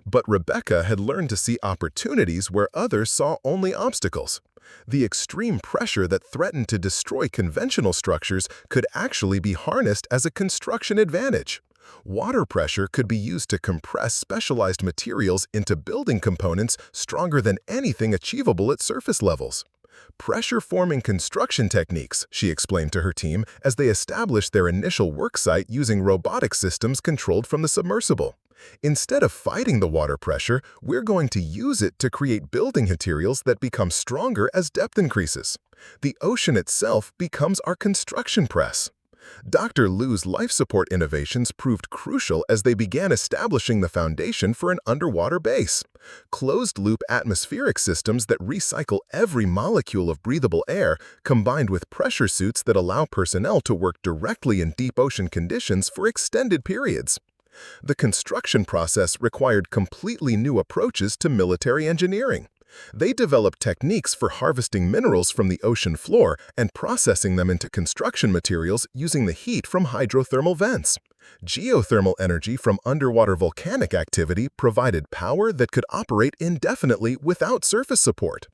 Speaker 1: But Rebecca had learned to see opportunities where others saw only obstacles. The extreme pressure that threatened to destroy conventional structures could actually be harnessed as a construction advantage. Water pressure could be used to compress specialized materials into building components stronger than anything achievable at surface levels. Pressure-forming construction techniques, she explained to her team as they established their initial work site using robotic systems controlled from the submersible. Instead of fighting the water pressure, we're going to use it to create building materials that become stronger as depth increases. The ocean itself becomes our construction press. Dr. Liu's life support innovations proved crucial as they began establishing the foundation for an underwater base. Closed-loop atmospheric systems that recycle every molecule of breathable air, combined with pressure suits that allow personnel to work directly in deep ocean conditions for extended periods. The construction process required completely new approaches to military engineering. They developed techniques for harvesting minerals from the ocean floor and processing them into construction materials using the heat from hydrothermal vents. Geothermal energy from underwater volcanic activity provided power that could operate indefinitely without surface support.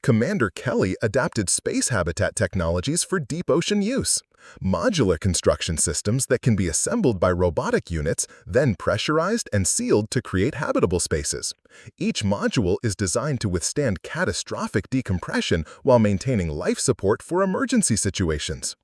Speaker 1: Commander Kelly adapted space habitat technologies for deep ocean use. Modular construction systems that can be assembled by robotic units, then pressurized and sealed to create habitable spaces. Each module is designed to withstand catastrophic decompression while maintaining life support for emergency situations.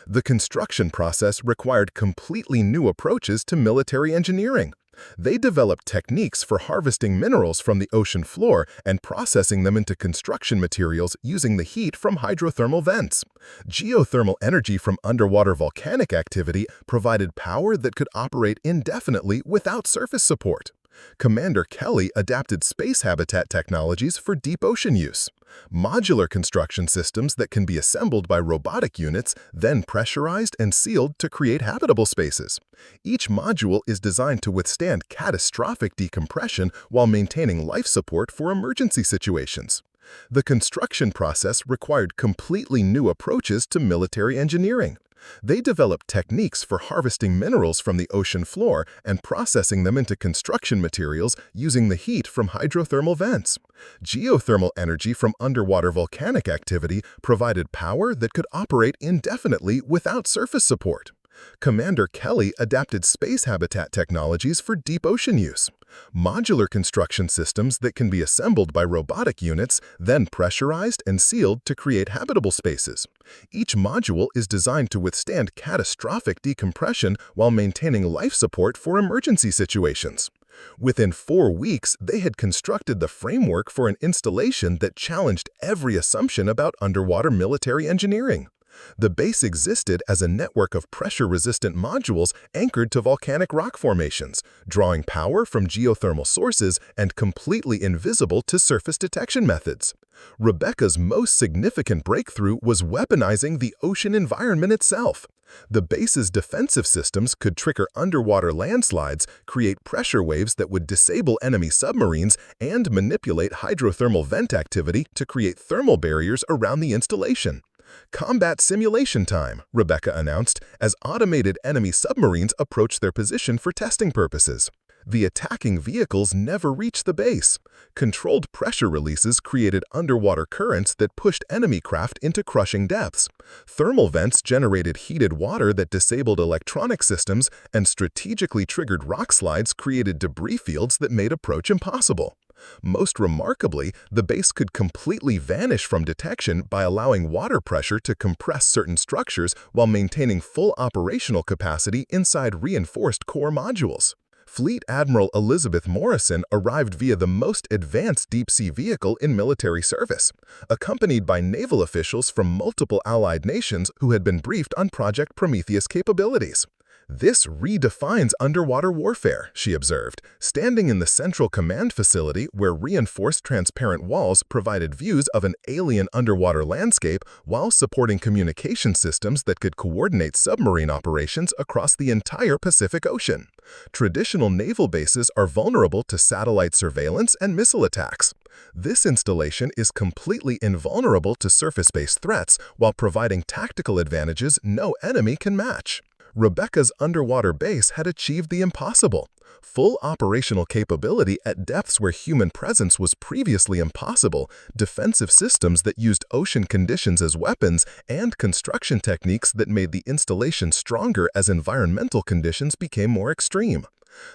Speaker 1: The construction process required completely new approaches to military engineering. They developed techniques for harvesting minerals from the ocean floor and processing them into construction materials using the heat from hydrothermal vents. Geothermal energy from underwater volcanic activity provided power that could operate indefinitely without surface support. Commander Kelly adapted space habitat technologies for deep ocean use. Modular construction systems that can be assembled by robotic units, then pressurized and sealed to create habitable spaces. Each module is designed to withstand catastrophic decompression while maintaining life support for emergency situations. The construction process required completely new approaches to military engineering. They developed techniques for harvesting minerals from the ocean floor and processing them into construction materials using the heat from hydrothermal vents. Geothermal energy from underwater volcanic activity provided power that could operate indefinitely without surface support. Commander Kelly adapted space habitat technologies for deep ocean use. Modular construction systems that can be assembled by robotic units, then pressurized and sealed to create habitable spaces. Each module is designed to withstand catastrophic decompression while maintaining life support for emergency situations. Within 4 weeks, they had constructed the framework for an installation that challenged every assumption about underwater military engineering. The base existed as a network of pressure-resistant modules anchored to volcanic rock formations, drawing power from geothermal sources and completely invisible to surface detection methods. Rebecca's most significant breakthrough was weaponizing the ocean environment itself. The base's defensive systems could trigger underwater landslides, create pressure waves that would disable enemy submarines, and manipulate hydrothermal vent activity to create thermal barriers around the installation. "Combat simulation time," Rebecca announced, as automated enemy submarines approached their position for testing purposes. The attacking vehicles never reached the base. Controlled pressure releases created underwater currents that pushed enemy craft into crushing depths. Thermal vents generated heated water that disabled electronic systems, and strategically triggered rock slides created debris fields that made approach impossible. Most remarkably, the base could completely vanish from detection by allowing water pressure to compress certain structures while maintaining full operational capacity inside reinforced core modules. Fleet Admiral Elizabeth Morrison arrived via the most advanced deep-sea vehicle in military service, accompanied by naval officials from multiple allied nations who had been briefed on Project Prometheus capabilities. "This redefines underwater warfare," she observed, standing in the central command facility where reinforced transparent walls provided views of an alien underwater landscape while supporting communication systems that could coordinate submarine operations across the entire Pacific Ocean. Traditional naval bases are vulnerable to satellite surveillance and missile attacks. This installation is completely invulnerable to surface-based threats while providing tactical advantages no enemy can match. Rebecca's underwater base had achieved the impossible: full operational capability at depths where human presence was previously impossible, defensive systems that used ocean conditions as weapons, and construction techniques that made the installation stronger as environmental conditions became more extreme.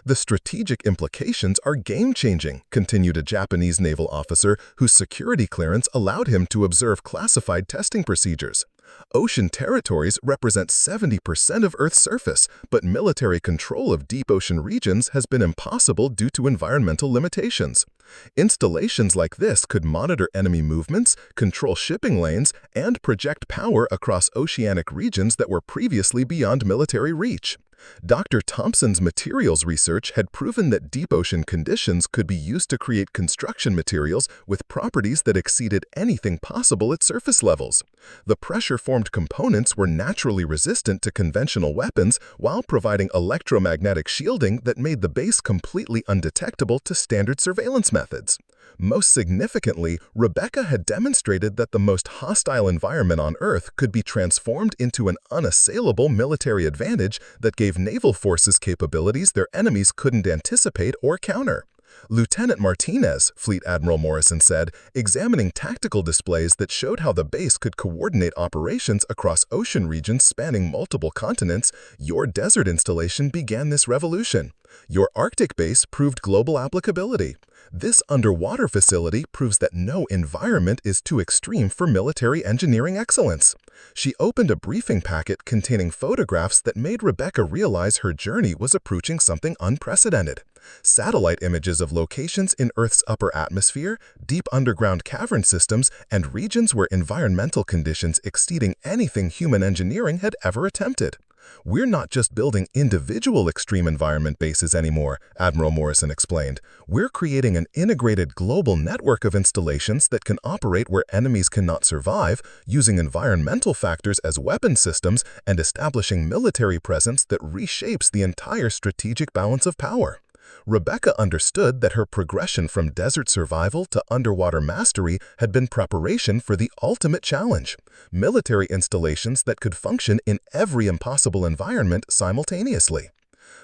Speaker 1: "The strategic implications are game-changing," continued a Japanese naval officer whose security clearance allowed him to observe classified testing procedures. "Ocean territories represent 70% of Earth's surface, but military control of deep ocean regions has been impossible due to environmental limitations. Installations like this could monitor enemy movements, control shipping lanes, and project power across oceanic regions that were previously beyond military reach." Dr. Thompson's materials research had proven that deep ocean conditions could be used to create construction materials with properties that exceeded anything possible at surface levels. The pressure-formed components were naturally resistant to conventional weapons while providing electromagnetic shielding that made the base completely undetectable to standard surveillance methods. Most significantly, Rebecca had demonstrated that the most hostile environment on Earth could be transformed into an unassailable military advantage that gave naval forces capabilities their enemies couldn't anticipate or counter. Lieutenant Martinez, Fleet Admiral Morrison said, examining tactical displays that showed how the base could coordinate operations across ocean regions spanning multiple continents, "Your desert installation began this revolution. Your Arctic base proved global applicability. This underwater facility proves that no environment is too extreme for military engineering excellence." She opened a briefing packet containing photographs that made Rebecca realize her journey was approaching something unprecedented. Satellite images of locations in Earth's upper atmosphere, deep underground cavern systems, and regions where environmental conditions exceeding anything human engineering had ever attempted. "We're not just building individual extreme environment bases anymore," Admiral Morrison explained. "We're creating an integrated global network of installations that can operate where enemies cannot survive, using environmental factors as weapon systems and establishing military presence that reshapes the entire strategic balance of power." Rebecca understood that her progression from desert survival to underwater mastery had been preparation for the ultimate challenge: military installations that could function in every impossible environment simultaneously.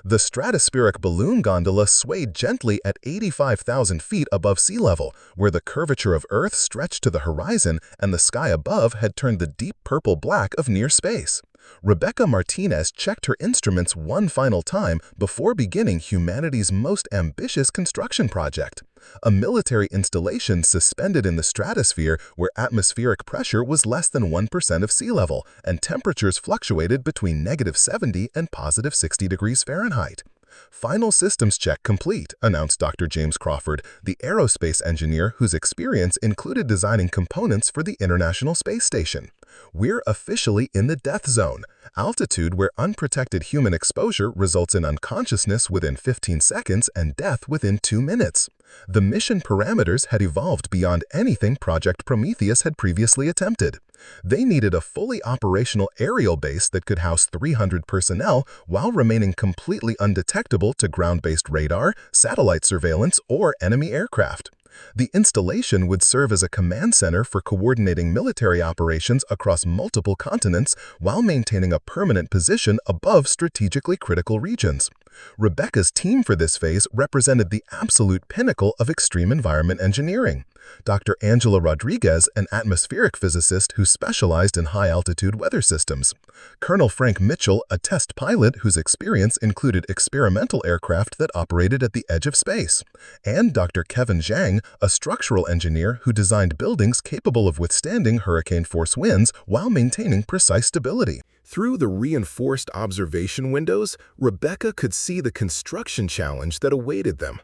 Speaker 1: The stratospheric balloon gondola swayed gently at 85,000 feet above sea level, where the curvature of Earth stretched to the horizon and the sky above had turned the deep purple black of near space. Rebecca Martinez checked her instruments one final time before beginning humanity's most ambitious construction project, a military installation suspended in the stratosphere where atmospheric pressure was less than 1% of sea level and temperatures fluctuated between -70 and +60 degrees Fahrenheit. "Final systems check complete," announced Dr. James Crawford, the aerospace engineer whose experience included designing components for the International Space Station. "We're officially in the death zone, altitude where unprotected human exposure results in unconsciousness within 15 seconds and death within 2 minutes." The mission parameters had evolved beyond anything Project Prometheus had previously attempted. They needed a fully operational aerial base that could house 300 personnel while remaining completely undetectable to ground-based radar, satellite surveillance, or enemy aircraft. The installation would serve as a command center for coordinating military operations across multiple continents while maintaining a permanent position above strategically critical regions. Rebecca's team for this phase represented the absolute pinnacle of extreme environment engineering. Dr. Angela Rodriguez, an atmospheric physicist who specialized in high-altitude weather systems. Colonel Frank Mitchell, a test pilot whose experience included experimental aircraft that operated at the edge of space. And Dr. Kevin Zhang, a structural engineer who designed buildings capable of withstanding hurricane-force winds while maintaining precise stability.
Speaker 2: Through the reinforced observation windows, Rebecca could see the construction challenge that awaited them.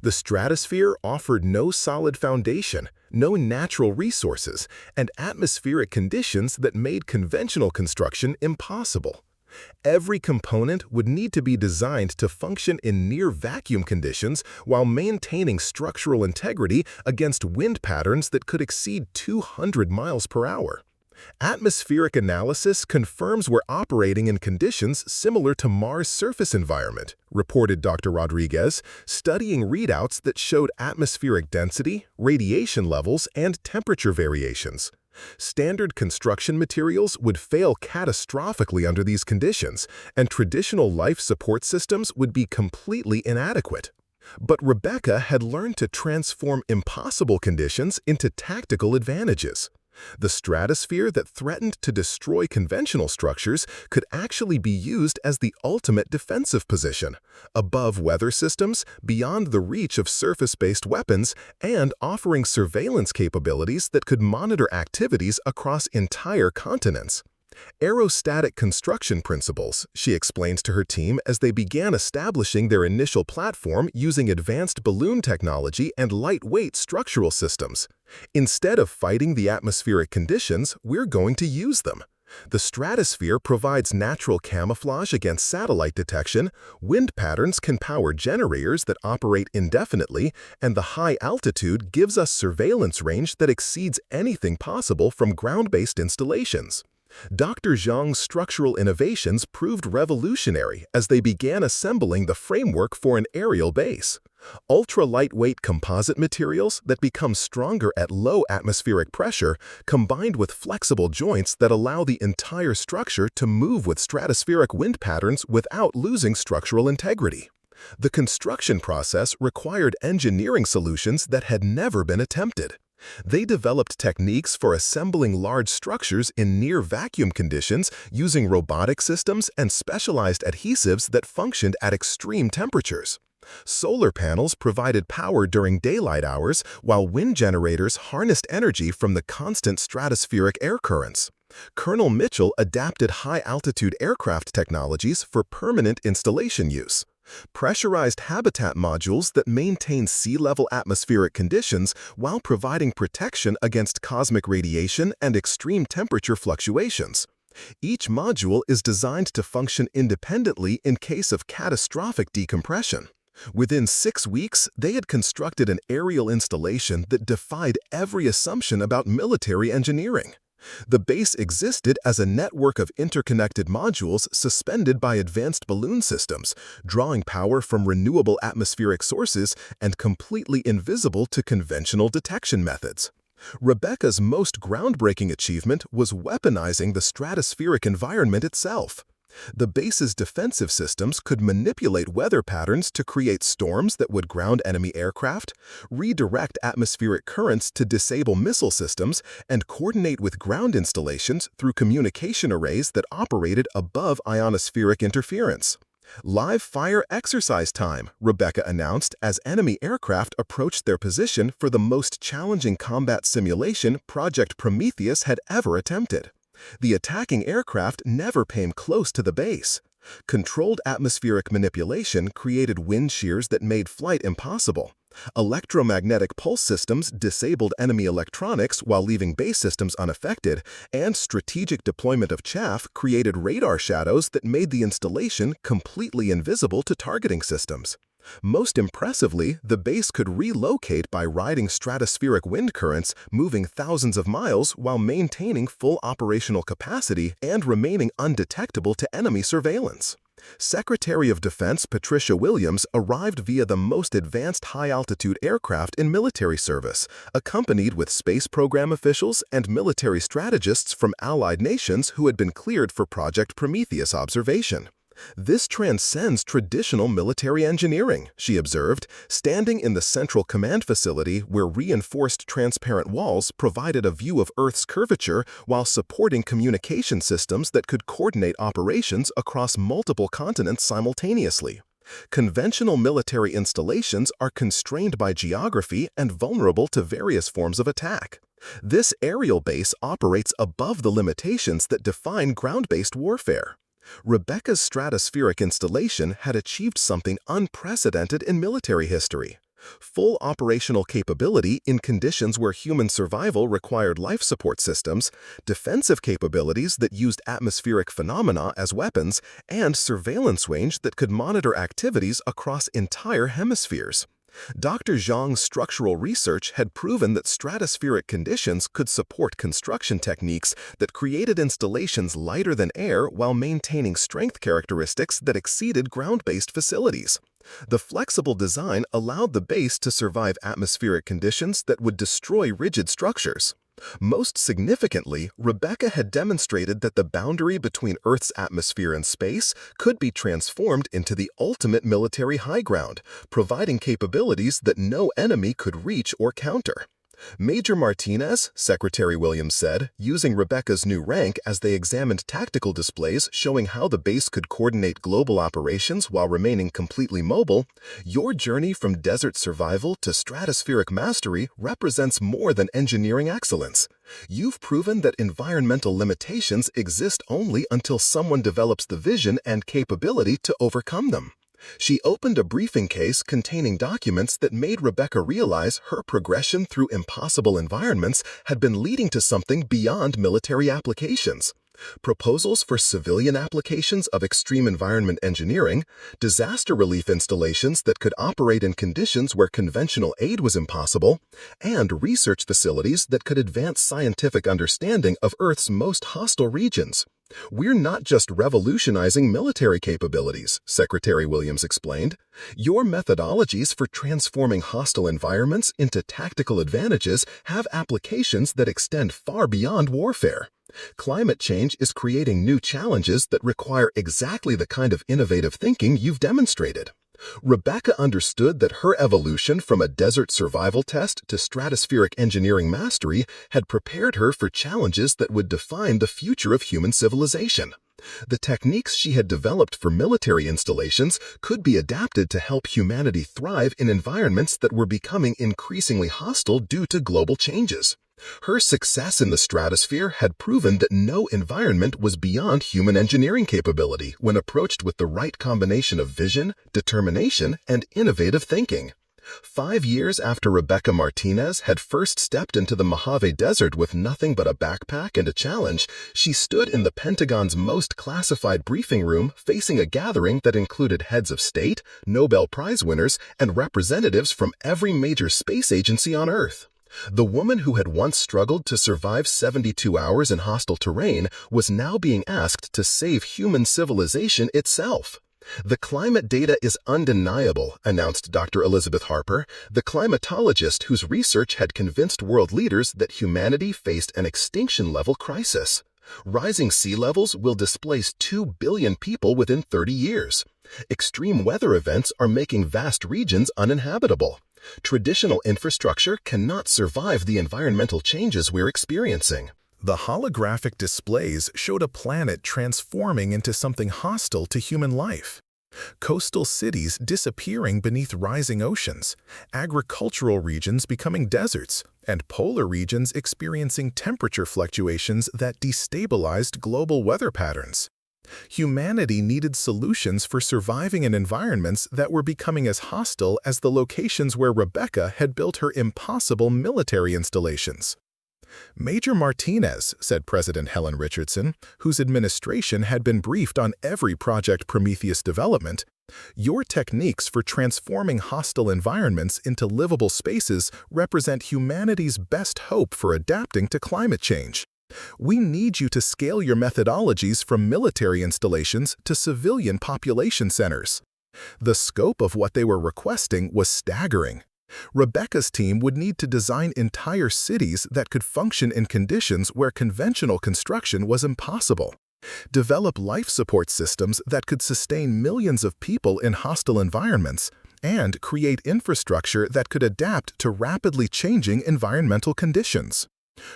Speaker 2: The stratosphere offered no solid foundation, no natural resources, and atmospheric conditions that made conventional construction impossible. Every component would need to be designed to function in near-vacuum conditions while maintaining structural integrity against wind patterns that could exceed 200 miles per hour. Atmospheric analysis confirms we're operating in conditions similar to Mars' surface environment, reported Dr. Rodriguez, studying readouts that showed atmospheric density, radiation levels, and temperature variations. Standard construction materials would fail catastrophically under these conditions, and traditional life support systems would be completely inadequate. But Rebecca had learned to transform impossible conditions into tactical advantages. The stratosphere that threatened to destroy conventional structures could actually be used as the ultimate defensive position, above weather systems, beyond the reach of surface-based weapons, and offering surveillance capabilities that could monitor activities across entire continents. Aerostatic construction principles, she explained to her team as they began establishing their initial platform using advanced balloon technology and lightweight structural systems. Instead of fighting the atmospheric conditions, we're going to use them. The stratosphere provides natural camouflage against satellite detection, wind patterns can power generators that operate indefinitely, and the high altitude gives us surveillance range that exceeds anything possible from ground-based installations. Dr. Zhang's structural innovations proved revolutionary as they began assembling the framework for an aerial base. Ultra-lightweight composite materials that become stronger at low atmospheric pressure, combined with flexible joints that allow the entire structure to move with stratospheric wind patterns without losing structural integrity. The construction process required engineering solutions that had never been attempted. They developed techniques for assembling large structures in near-vacuum conditions using robotic systems and specialized adhesives that functioned at extreme temperatures. Solar panels provided power during daylight hours, while wind generators harnessed energy from the constant stratospheric air currents. Colonel Mitchell adapted high-altitude aircraft technologies for permanent installation use. Pressurized habitat modules that maintain sea-level atmospheric conditions while providing protection against cosmic radiation and extreme temperature fluctuations. Each module is designed to function independently in case of catastrophic decompression. Within 6 weeks, they had constructed an aerial installation that defied every assumption about military engineering. The base existed as a network of interconnected modules suspended by advanced balloon systems, drawing power from renewable atmospheric sources and completely invisible to conventional detection methods. Rebecca's most groundbreaking achievement was weaponizing the stratospheric environment itself.
Speaker 1: The base's defensive systems could manipulate weather patterns to create storms that would ground enemy aircraft, redirect atmospheric currents to disable missile systems, and coordinate with ground installations through communication arrays that operated above ionospheric interference. Live fire exercise time, Rebecca announced as enemy aircraft approached their position for the most challenging combat simulation Project Prometheus had ever attempted. The attacking aircraft never came close to the base. Controlled atmospheric manipulation created wind shears that made flight impossible. Electromagnetic pulse systems disabled enemy electronics while leaving base systems unaffected, and strategic deployment of chaff created radar shadows that made the installation completely invisible to targeting systems. Most impressively, the base could relocate by riding stratospheric wind currents, moving thousands of miles while maintaining full operational capacity and remaining undetectable to enemy surveillance. Secretary of Defense Patricia Williams arrived via the most advanced high-altitude aircraft in military service, accompanied with space program officials and military strategists from allied nations who had been cleared for Project Prometheus observation. "This transcends traditional military engineering," she observed, standing in the central command facility where reinforced transparent walls provided a view of Earth's curvature while supporting communication systems that could coordinate operations across multiple continents simultaneously. Conventional military installations are constrained by geography and vulnerable to various forms of attack. This aerial base operates above the limitations that define ground-based warfare. Rebecca's stratospheric installation had achieved something unprecedented in military history: full operational capability in conditions where human survival required life support systems, defensive capabilities that used atmospheric phenomena as weapons, and surveillance range that could monitor activities across entire hemispheres. Dr. Zhang's structural research had proven that stratospheric conditions could support construction techniques that created installations lighter than air while maintaining strength characteristics that exceeded ground-based facilities. The flexible design allowed the base to survive atmospheric conditions that would destroy rigid structures. Most significantly, Rebecca had demonstrated that the boundary between Earth's atmosphere and space could be transformed into the ultimate military high ground, providing capabilities that no enemy could reach or counter. "Major Martinez," Secretary Williams said, using Rebecca's new rank as they examined tactical displays showing how the base could coordinate global operations while remaining completely mobile, "your journey from desert survival to stratospheric mastery represents more than engineering excellence. You've proven that environmental limitations exist only until someone develops the vision and capability to overcome them." She opened a briefing case containing documents that made Rebecca realize her progression through impossible environments had been leading to something beyond military applications. Proposals for civilian applications of extreme environment engineering, disaster relief installations that could operate in conditions where conventional aid was impossible, and research facilities that could advance scientific understanding of Earth's most hostile regions. "We're not just revolutionizing military capabilities," Secretary Williams explained. "Your methodologies for transforming hostile environments into tactical advantages have applications that extend far beyond warfare. Climate change is creating new challenges that require exactly the kind of innovative thinking you've demonstrated." Rebecca understood that her evolution from a desert survival test to stratospheric engineering mastery had prepared her for challenges that would define the future of human civilization. The techniques she had developed for military installations could be adapted to help humanity thrive in environments that were becoming increasingly hostile due to global changes. Her success in the stratosphere had proven that no environment was beyond human engineering capability when approached with the right combination of vision, determination, and innovative thinking. 5 years after Rebecca Martinez had first stepped into the Mojave Desert with nothing but a backpack and a challenge, she stood in the Pentagon's most classified briefing room facing a gathering that included heads of state, Nobel Prize winners, and representatives from every major space agency on Earth. The woman who had once struggled to survive 72 hours in hostile terrain was now being asked to save human civilization itself. "The climate data is undeniable," announced Dr. Elizabeth Harper, the climatologist whose research had convinced world leaders that humanity faced an extinction-level crisis.
Speaker 2: Rising sea levels will displace 2 billion people within 30 years. Extreme weather events are making vast regions uninhabitable. Traditional infrastructure cannot survive the environmental changes we're experiencing.
Speaker 1: The holographic displays showed a planet transforming into something hostile to human life. Coastal cities disappearing beneath rising oceans, agricultural regions becoming deserts, and polar regions experiencing temperature fluctuations that destabilized global weather patterns. Humanity needed solutions for surviving in environments that were becoming as hostile as the locations where Rebecca had built her impossible military installations. Major Martinez, said President Helen Richardson, whose administration had been briefed on every Project Prometheus development, your techniques for transforming hostile environments into livable spaces represent humanity's best hope for adapting to climate change. We need you to scale your methodologies from military installations to civilian population centers. The scope of what they were requesting was staggering. Rebecca's team would need to design entire cities that could function in conditions where conventional construction was impossible, develop life support systems that could sustain millions of people in hostile environments, and create infrastructure that could adapt to rapidly changing environmental conditions.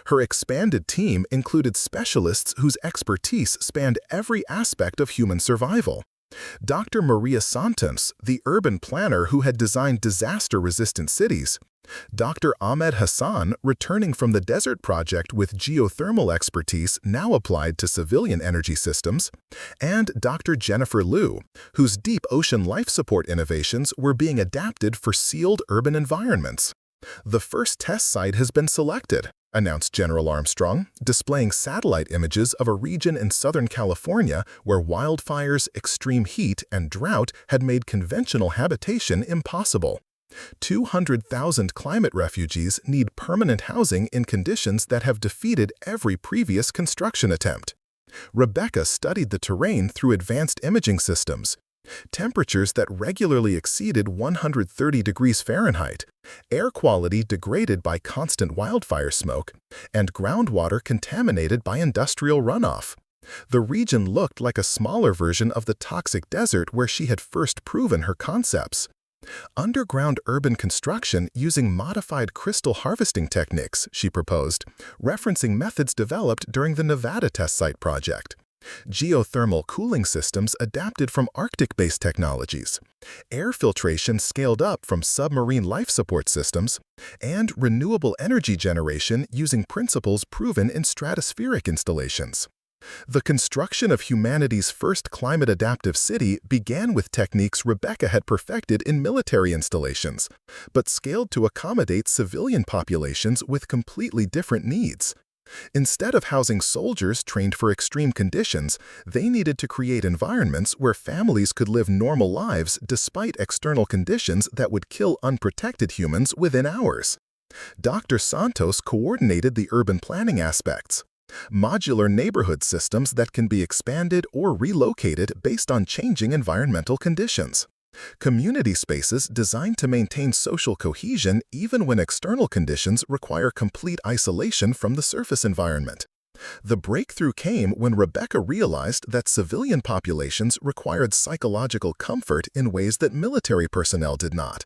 Speaker 1: Her expanded team included specialists whose expertise spanned every aspect of human survival. Dr. Maria Santos, the urban planner who had designed disaster-resistant cities, Dr. Ahmed Hassan, returning from the Desert Project with geothermal expertise now applied to civilian energy systems, and Dr. Jennifer Liu, whose deep ocean life support innovations were being adapted for sealed urban environments. The first test site has been selected, announced General Armstrong, displaying satellite images of a region in Southern California where wildfires, extreme heat, and drought had made conventional habitation impossible. 200,000 climate refugees need permanent housing in conditions that have defeated every previous construction attempt. Rebecca studied the terrain through advanced imaging systems. Temperatures that regularly exceeded 130 degrees Fahrenheit, air quality degraded by constant wildfire smoke, and groundwater contaminated by industrial runoff. The region looked like a smaller version of the toxic desert where she had first proven her concepts. Underground urban construction using modified crystal harvesting techniques, she proposed, referencing methods developed during the Nevada test site project. Geothermal cooling systems adapted from Arctic-based technologies, air filtration scaled up from submarine life support systems, and renewable energy generation using principles proven in stratospheric installations. The construction of humanity's first climate-adaptive city began with techniques Rebecca had perfected in military installations, but scaled to accommodate civilian populations with completely different needs. Instead of housing soldiers trained for extreme conditions, they needed to create environments where families could live normal lives despite external conditions that would kill unprotected humans within hours. Dr. Santos coordinated the urban planning aspects. Modular neighborhood systems that can be expanded or relocated based on changing environmental conditions. Community spaces designed to maintain social cohesion even when external conditions require complete isolation from the surface environment. The breakthrough came when Rebecca realized that civilian populations required psychological comfort in ways that military personnel did not.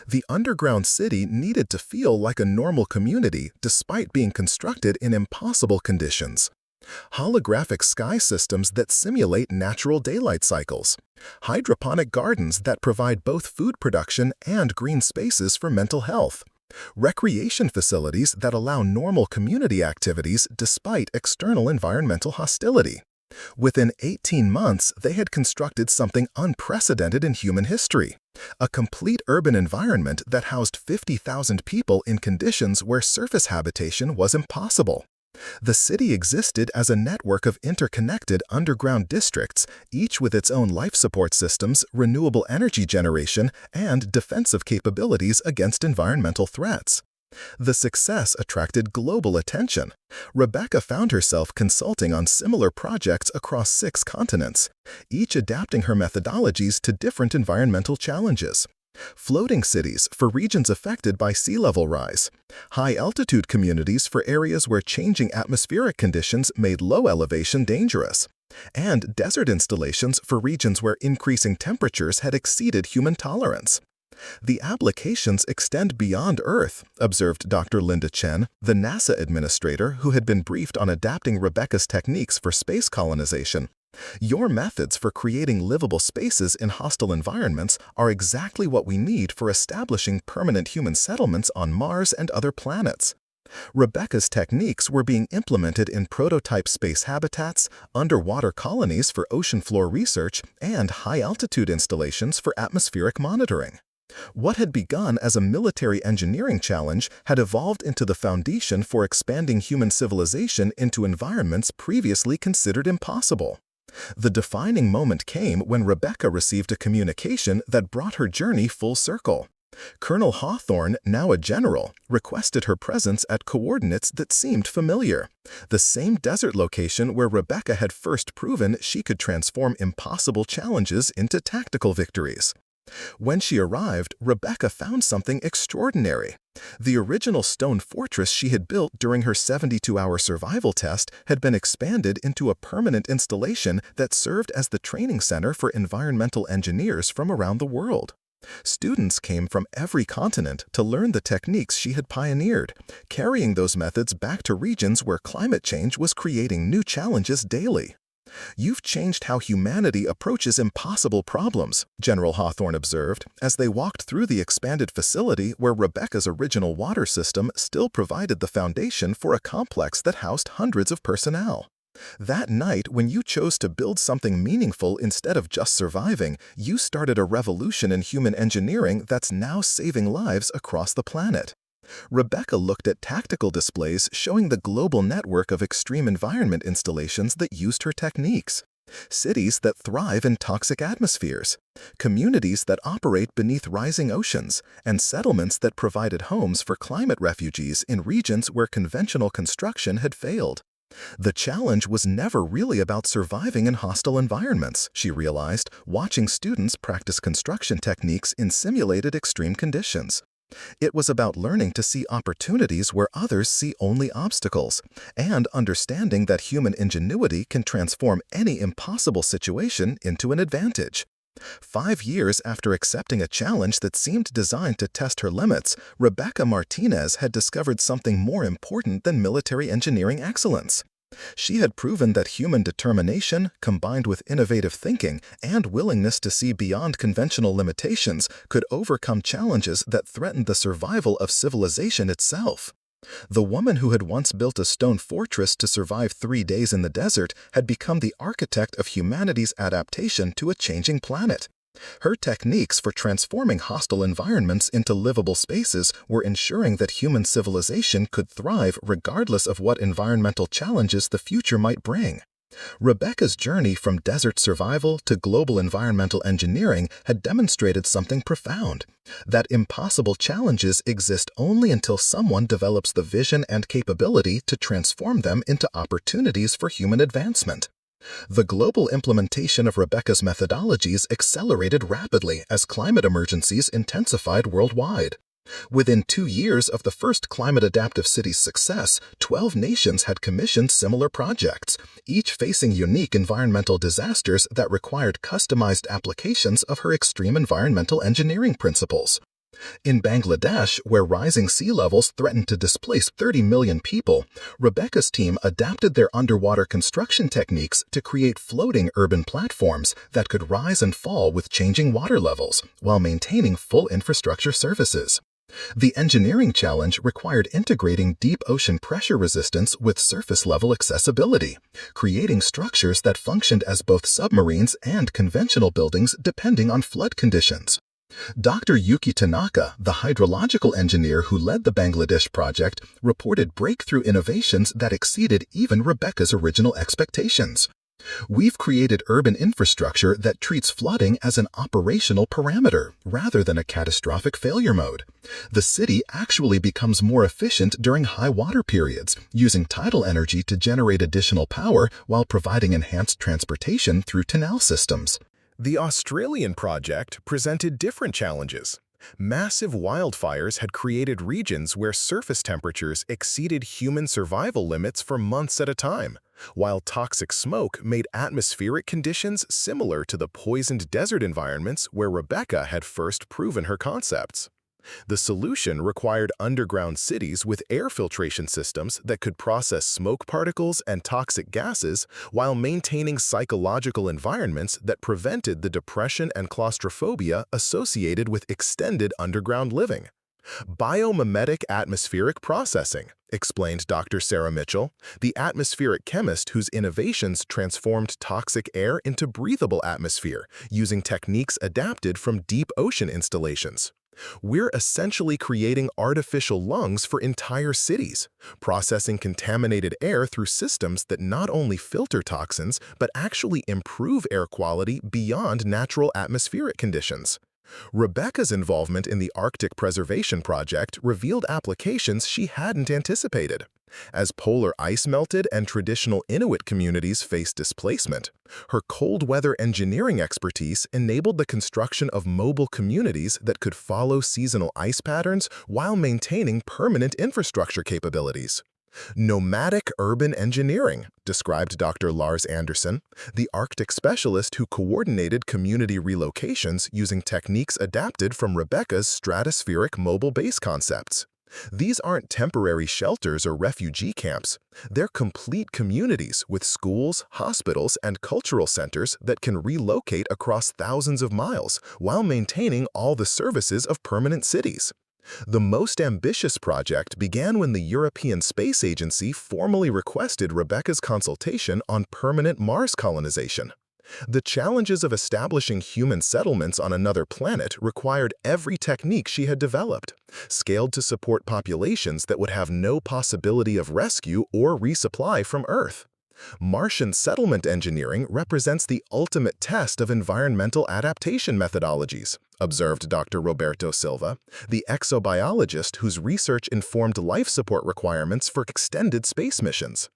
Speaker 1: The underground city needed to feel like a normal community despite being constructed in impossible conditions. Holographic sky systems that simulate natural daylight cycles, hydroponic gardens that provide both food production and green spaces for mental health, recreation facilities that allow normal community activities despite external environmental hostility. Within 18 months, they had constructed something unprecedented in human history, a complete urban environment that housed 50,000 people in conditions where surface habitation was impossible. The city existed as a network of interconnected underground districts, each with its own life support systems, renewable energy generation, and defensive capabilities against environmental threats. The success attracted global attention. Rebecca found herself consulting on similar projects across 6 continents, each adapting her methodologies to different environmental challenges. floating cities for regions affected by sea level rise, high-altitude communities for areas where changing atmospheric conditions made low elevation dangerous, and desert installations for regions where increasing temperatures had exceeded human tolerance. The applications extend beyond Earth, observed Dr. Linda Chen, the NASA administrator who had been briefed on adapting Rebecca's techniques for space colonization. Your methods for creating livable spaces in hostile environments are exactly what we need for establishing permanent human settlements on Mars and other planets. Rebecca's techniques were being implemented in prototype space habitats, underwater colonies for ocean floor research, and high-altitude installations for atmospheric monitoring. What had begun as a military engineering challenge had evolved into the foundation for expanding human civilization into environments previously considered impossible. The defining moment came when Rebecca received a communication that brought her journey full circle. Colonel Hawthorne, now a general, requested her presence at coordinates that seemed familiar, the same desert location where Rebecca had first proven she could transform impossible challenges into tactical victories. When she arrived, Rebecca found something extraordinary. The original stone fortress she had built during her 72-hour survival test had been expanded into a permanent installation that served as the training center for environmental engineers from around the world. Students came from every continent to learn the techniques she had pioneered, carrying those methods back to regions where climate change was creating new challenges daily. "You've changed how humanity approaches impossible problems," General Hawthorne observed, as they walked through the expanded facility where Rebecca's original water system still provided the foundation for a complex that housed hundreds of personnel. "That night, when you chose to build something meaningful instead of just surviving, you started a revolution in human engineering that's now saving lives across the planet." Rebecca looked at tactical displays showing the global network of extreme environment installations that used her techniques. Cities that thrive in toxic atmospheres, communities that operate beneath rising oceans, and settlements that provided homes for climate refugees in regions where conventional construction had failed. The challenge was never really about surviving in hostile environments, she realized, watching students practice construction techniques in simulated extreme conditions. It was about learning to see opportunities where others see only obstacles, and understanding that human ingenuity can transform any impossible situation into an advantage. 5 years after accepting a challenge that seemed designed to test her limits, Rebecca Martinez had discovered something more important than military engineering excellence. She had proven that human determination, combined with innovative thinking and willingness to see beyond conventional limitations, could overcome challenges that threatened the survival of civilization itself. The woman who had once built a stone fortress to survive 3 days in the desert had become the architect of humanity's adaptation to a changing planet. Her techniques for transforming hostile environments into livable spaces were ensuring that human civilization could thrive regardless of what environmental challenges the future might bring. Rebecca's journey from desert survival to global environmental engineering had demonstrated something profound: that impossible challenges exist only until someone develops the vision and capability to transform them into opportunities for human advancement. The global implementation of Rebecca's methodologies accelerated rapidly as climate emergencies intensified worldwide. Within 2 years of the first climate-adaptive city's success, 12 nations had commissioned similar projects, each facing unique environmental disasters that required customized applications of her extreme environmental engineering principles. In Bangladesh, where rising sea levels threatened to displace 30 million people, Rebecca's team adapted their underwater construction techniques to create floating urban platforms that could rise and fall with changing water levels while maintaining full infrastructure services. The engineering challenge required integrating deep ocean pressure resistance with surface-level accessibility, creating structures that functioned as both submarines and conventional buildings depending on flood conditions. Dr. Yuki Tanaka, the hydrological engineer who led the Bangladesh project, reported breakthrough innovations that exceeded even Rebecca's original expectations. "We've created urban infrastructure that treats flooding as an operational parameter rather than a catastrophic failure mode. The city actually becomes more efficient during high water periods, using tidal energy to generate additional power while providing enhanced transportation through canal systems."
Speaker 2: The Australian project presented different challenges. Massive wildfires had created regions where surface temperatures exceeded human survival limits for months at a time, while toxic smoke made atmospheric conditions similar to the poisoned desert environments where Rebecca had first proven her concepts. The solution required underground cities with air filtration systems that could process smoke particles and toxic gases while maintaining psychological environments that prevented the depression and claustrophobia associated with extended underground living. Biomimetic atmospheric processing, explained Dr. Sarah Mitchell, the atmospheric chemist whose innovations transformed toxic air into breathable atmosphere using techniques adapted from deep ocean installations. We're essentially creating artificial lungs for entire cities, processing contaminated air through systems that not only filter toxins but actually improve air quality beyond natural atmospheric conditions. Rebecca's involvement in the Arctic Preservation Project revealed applications she hadn't anticipated. As polar ice melted and traditional Inuit communities faced displacement, her cold-weather engineering expertise enabled the construction of mobile communities that could follow seasonal ice patterns while maintaining permanent infrastructure capabilities. Nomadic urban engineering, described Dr. Lars Anderson, the Arctic specialist who coordinated community relocations using techniques adapted from Rebecca's stratospheric mobile base concepts. These aren't temporary shelters or refugee camps. They're complete communities with schools, hospitals, and cultural centers that can relocate across thousands of miles while maintaining all the services of permanent cities. The most ambitious project began when the European Space Agency formally requested Rebecca's consultation on permanent Mars colonization. The challenges of establishing human settlements on another planet required every technique she had developed, scaled to support populations that would have no possibility of rescue or resupply from Earth. Martian settlement engineering represents the ultimate test of environmental adaptation methodologies, observed Dr. Roberto Silva, the exobiologist whose research informed life support requirements for extended space missions.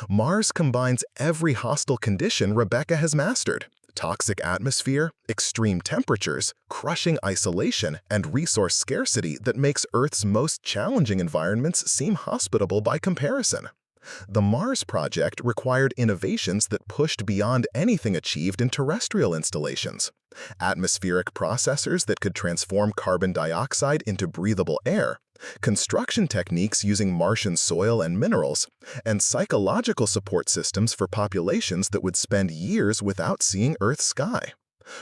Speaker 2: Mars combines every hostile condition Rebecca has mastered: toxic atmosphere, extreme temperatures, crushing isolation, and resource scarcity that makes Earth's most challenging environments seem hospitable by comparison. The Mars project required innovations that pushed beyond anything achieved in terrestrial installations. Atmospheric processors that could transform carbon dioxide into breathable air, construction techniques using Martian soil and minerals, and psychological support systems for populations that would spend years without seeing Earth's sky.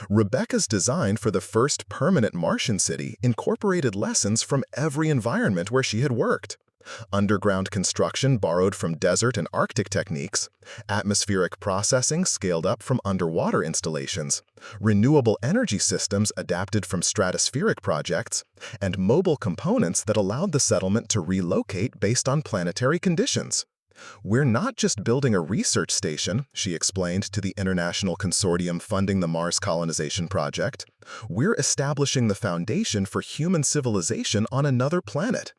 Speaker 2: Rebecca's design for the first permanent Martian city incorporated lessons from every environment where she had worked. Underground construction borrowed from desert and Arctic techniques, atmospheric processing scaled up from underwater installations, renewable energy systems adapted from stratospheric projects, and mobile components that allowed the settlement to relocate based on planetary conditions. "We're not just building a research station," she explained to the international consortium funding the Mars colonization project. "We're establishing the foundation for human civilization on another planet.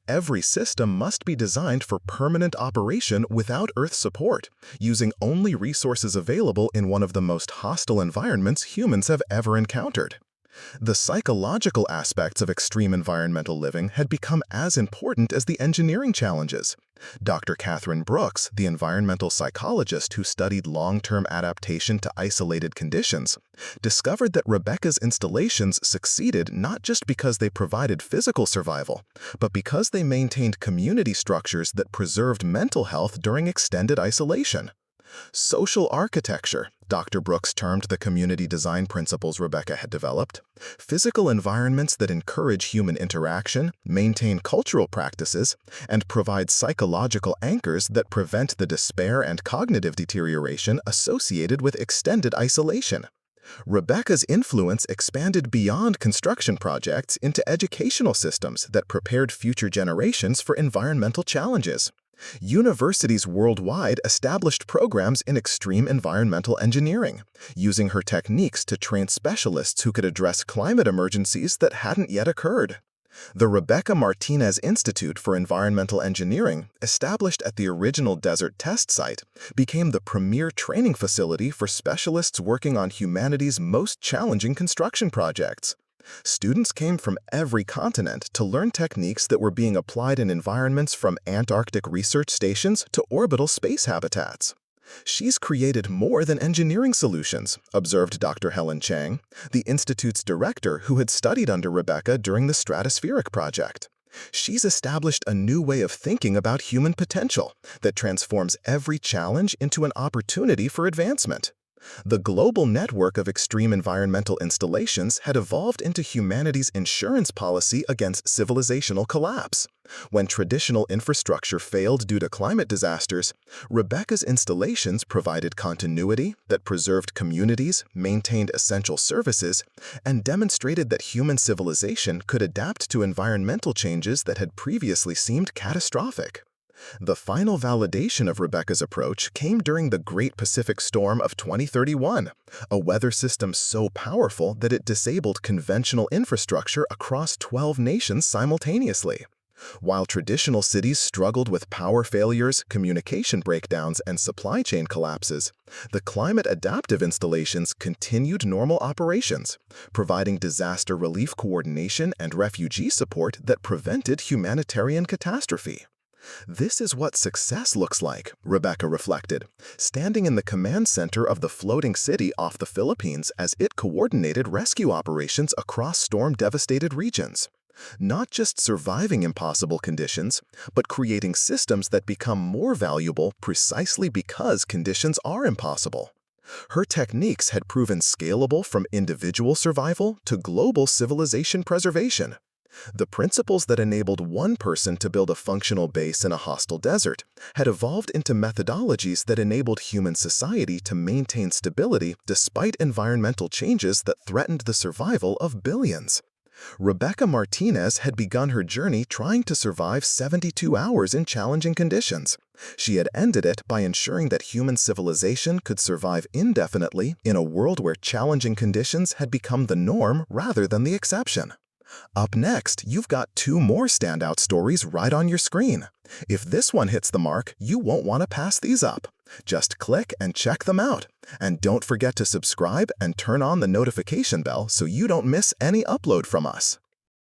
Speaker 2: Every system must be designed for permanent operation without Earth support, using only resources available in one of the most hostile environments humans have ever encountered." The psychological aspects of extreme environmental living had become as important as the engineering challenges. Dr. Catherine Brooks, the environmental psychologist who studied long-term adaptation to isolated conditions, discovered that Rebecca's installations succeeded not just because they provided physical survival, but because they maintained community structures that preserved mental health during extended isolation. Social architecture, Dr. Brooks termed the community design principles Rebecca had developed, physical environments that encourage human interaction, maintain cultural practices, and provide psychological anchors that prevent the despair and cognitive deterioration associated with extended isolation. Rebecca's influence expanded beyond construction projects into educational systems that prepared future generations for environmental challenges. Universities worldwide established programs in extreme environmental engineering, using her techniques to train specialists who could address climate emergencies that hadn't yet occurred. The Rebecca Martinez Institute for Environmental Engineering, established at the original desert test site, became the premier training facility for specialists working on humanity's most challenging construction projects. Students came from every continent to learn techniques that were being applied in environments from Antarctic research stations to orbital space habitats. "She's created more than engineering solutions," observed Dr. Helen Chang, the institute's director who had studied under Rebecca during the Stratospheric project. "She's established a new way of thinking about human potential that transforms every challenge into an opportunity for advancement." The global network of extreme environmental installations had evolved into humanity's insurance policy against civilizational collapse. When traditional infrastructure failed due to climate disasters, Rebecca's installations provided continuity that preserved communities, maintained essential services, and demonstrated that human civilization could adapt to environmental changes that had previously seemed catastrophic. The final validation of Rebecca's approach came during the Great Pacific Storm of 2031, a weather system so powerful that it disabled conventional infrastructure across 12 nations simultaneously. While traditional cities struggled with power failures, communication breakdowns, and supply chain collapses, the climate-adaptive installations continued normal operations, providing disaster relief coordination and refugee support that prevented humanitarian catastrophe. "This is what success looks like," Rebecca reflected, standing in the command center of the floating city off the Philippines as it coordinated rescue operations across storm-devastated regions. Not just surviving impossible conditions, but creating systems that become more valuable precisely because conditions are impossible. Her techniques had proven scalable from individual survival to global civilization preservation. The principles that enabled one person to build a functional base in a hostile desert had evolved into methodologies that enabled human society to maintain stability despite environmental changes that threatened the survival of billions. Rebecca Martinez had begun her journey trying to survive 72 hours in challenging conditions. She had ended it by ensuring that human civilization could survive indefinitely in a world where challenging conditions had become the norm rather than the exception. Up next, you've got two more standout stories right on your screen. If this one hits the mark, you won't want to pass these up. Just click and check them out. And don't forget to subscribe and turn on the notification bell so you don't miss any upload from us.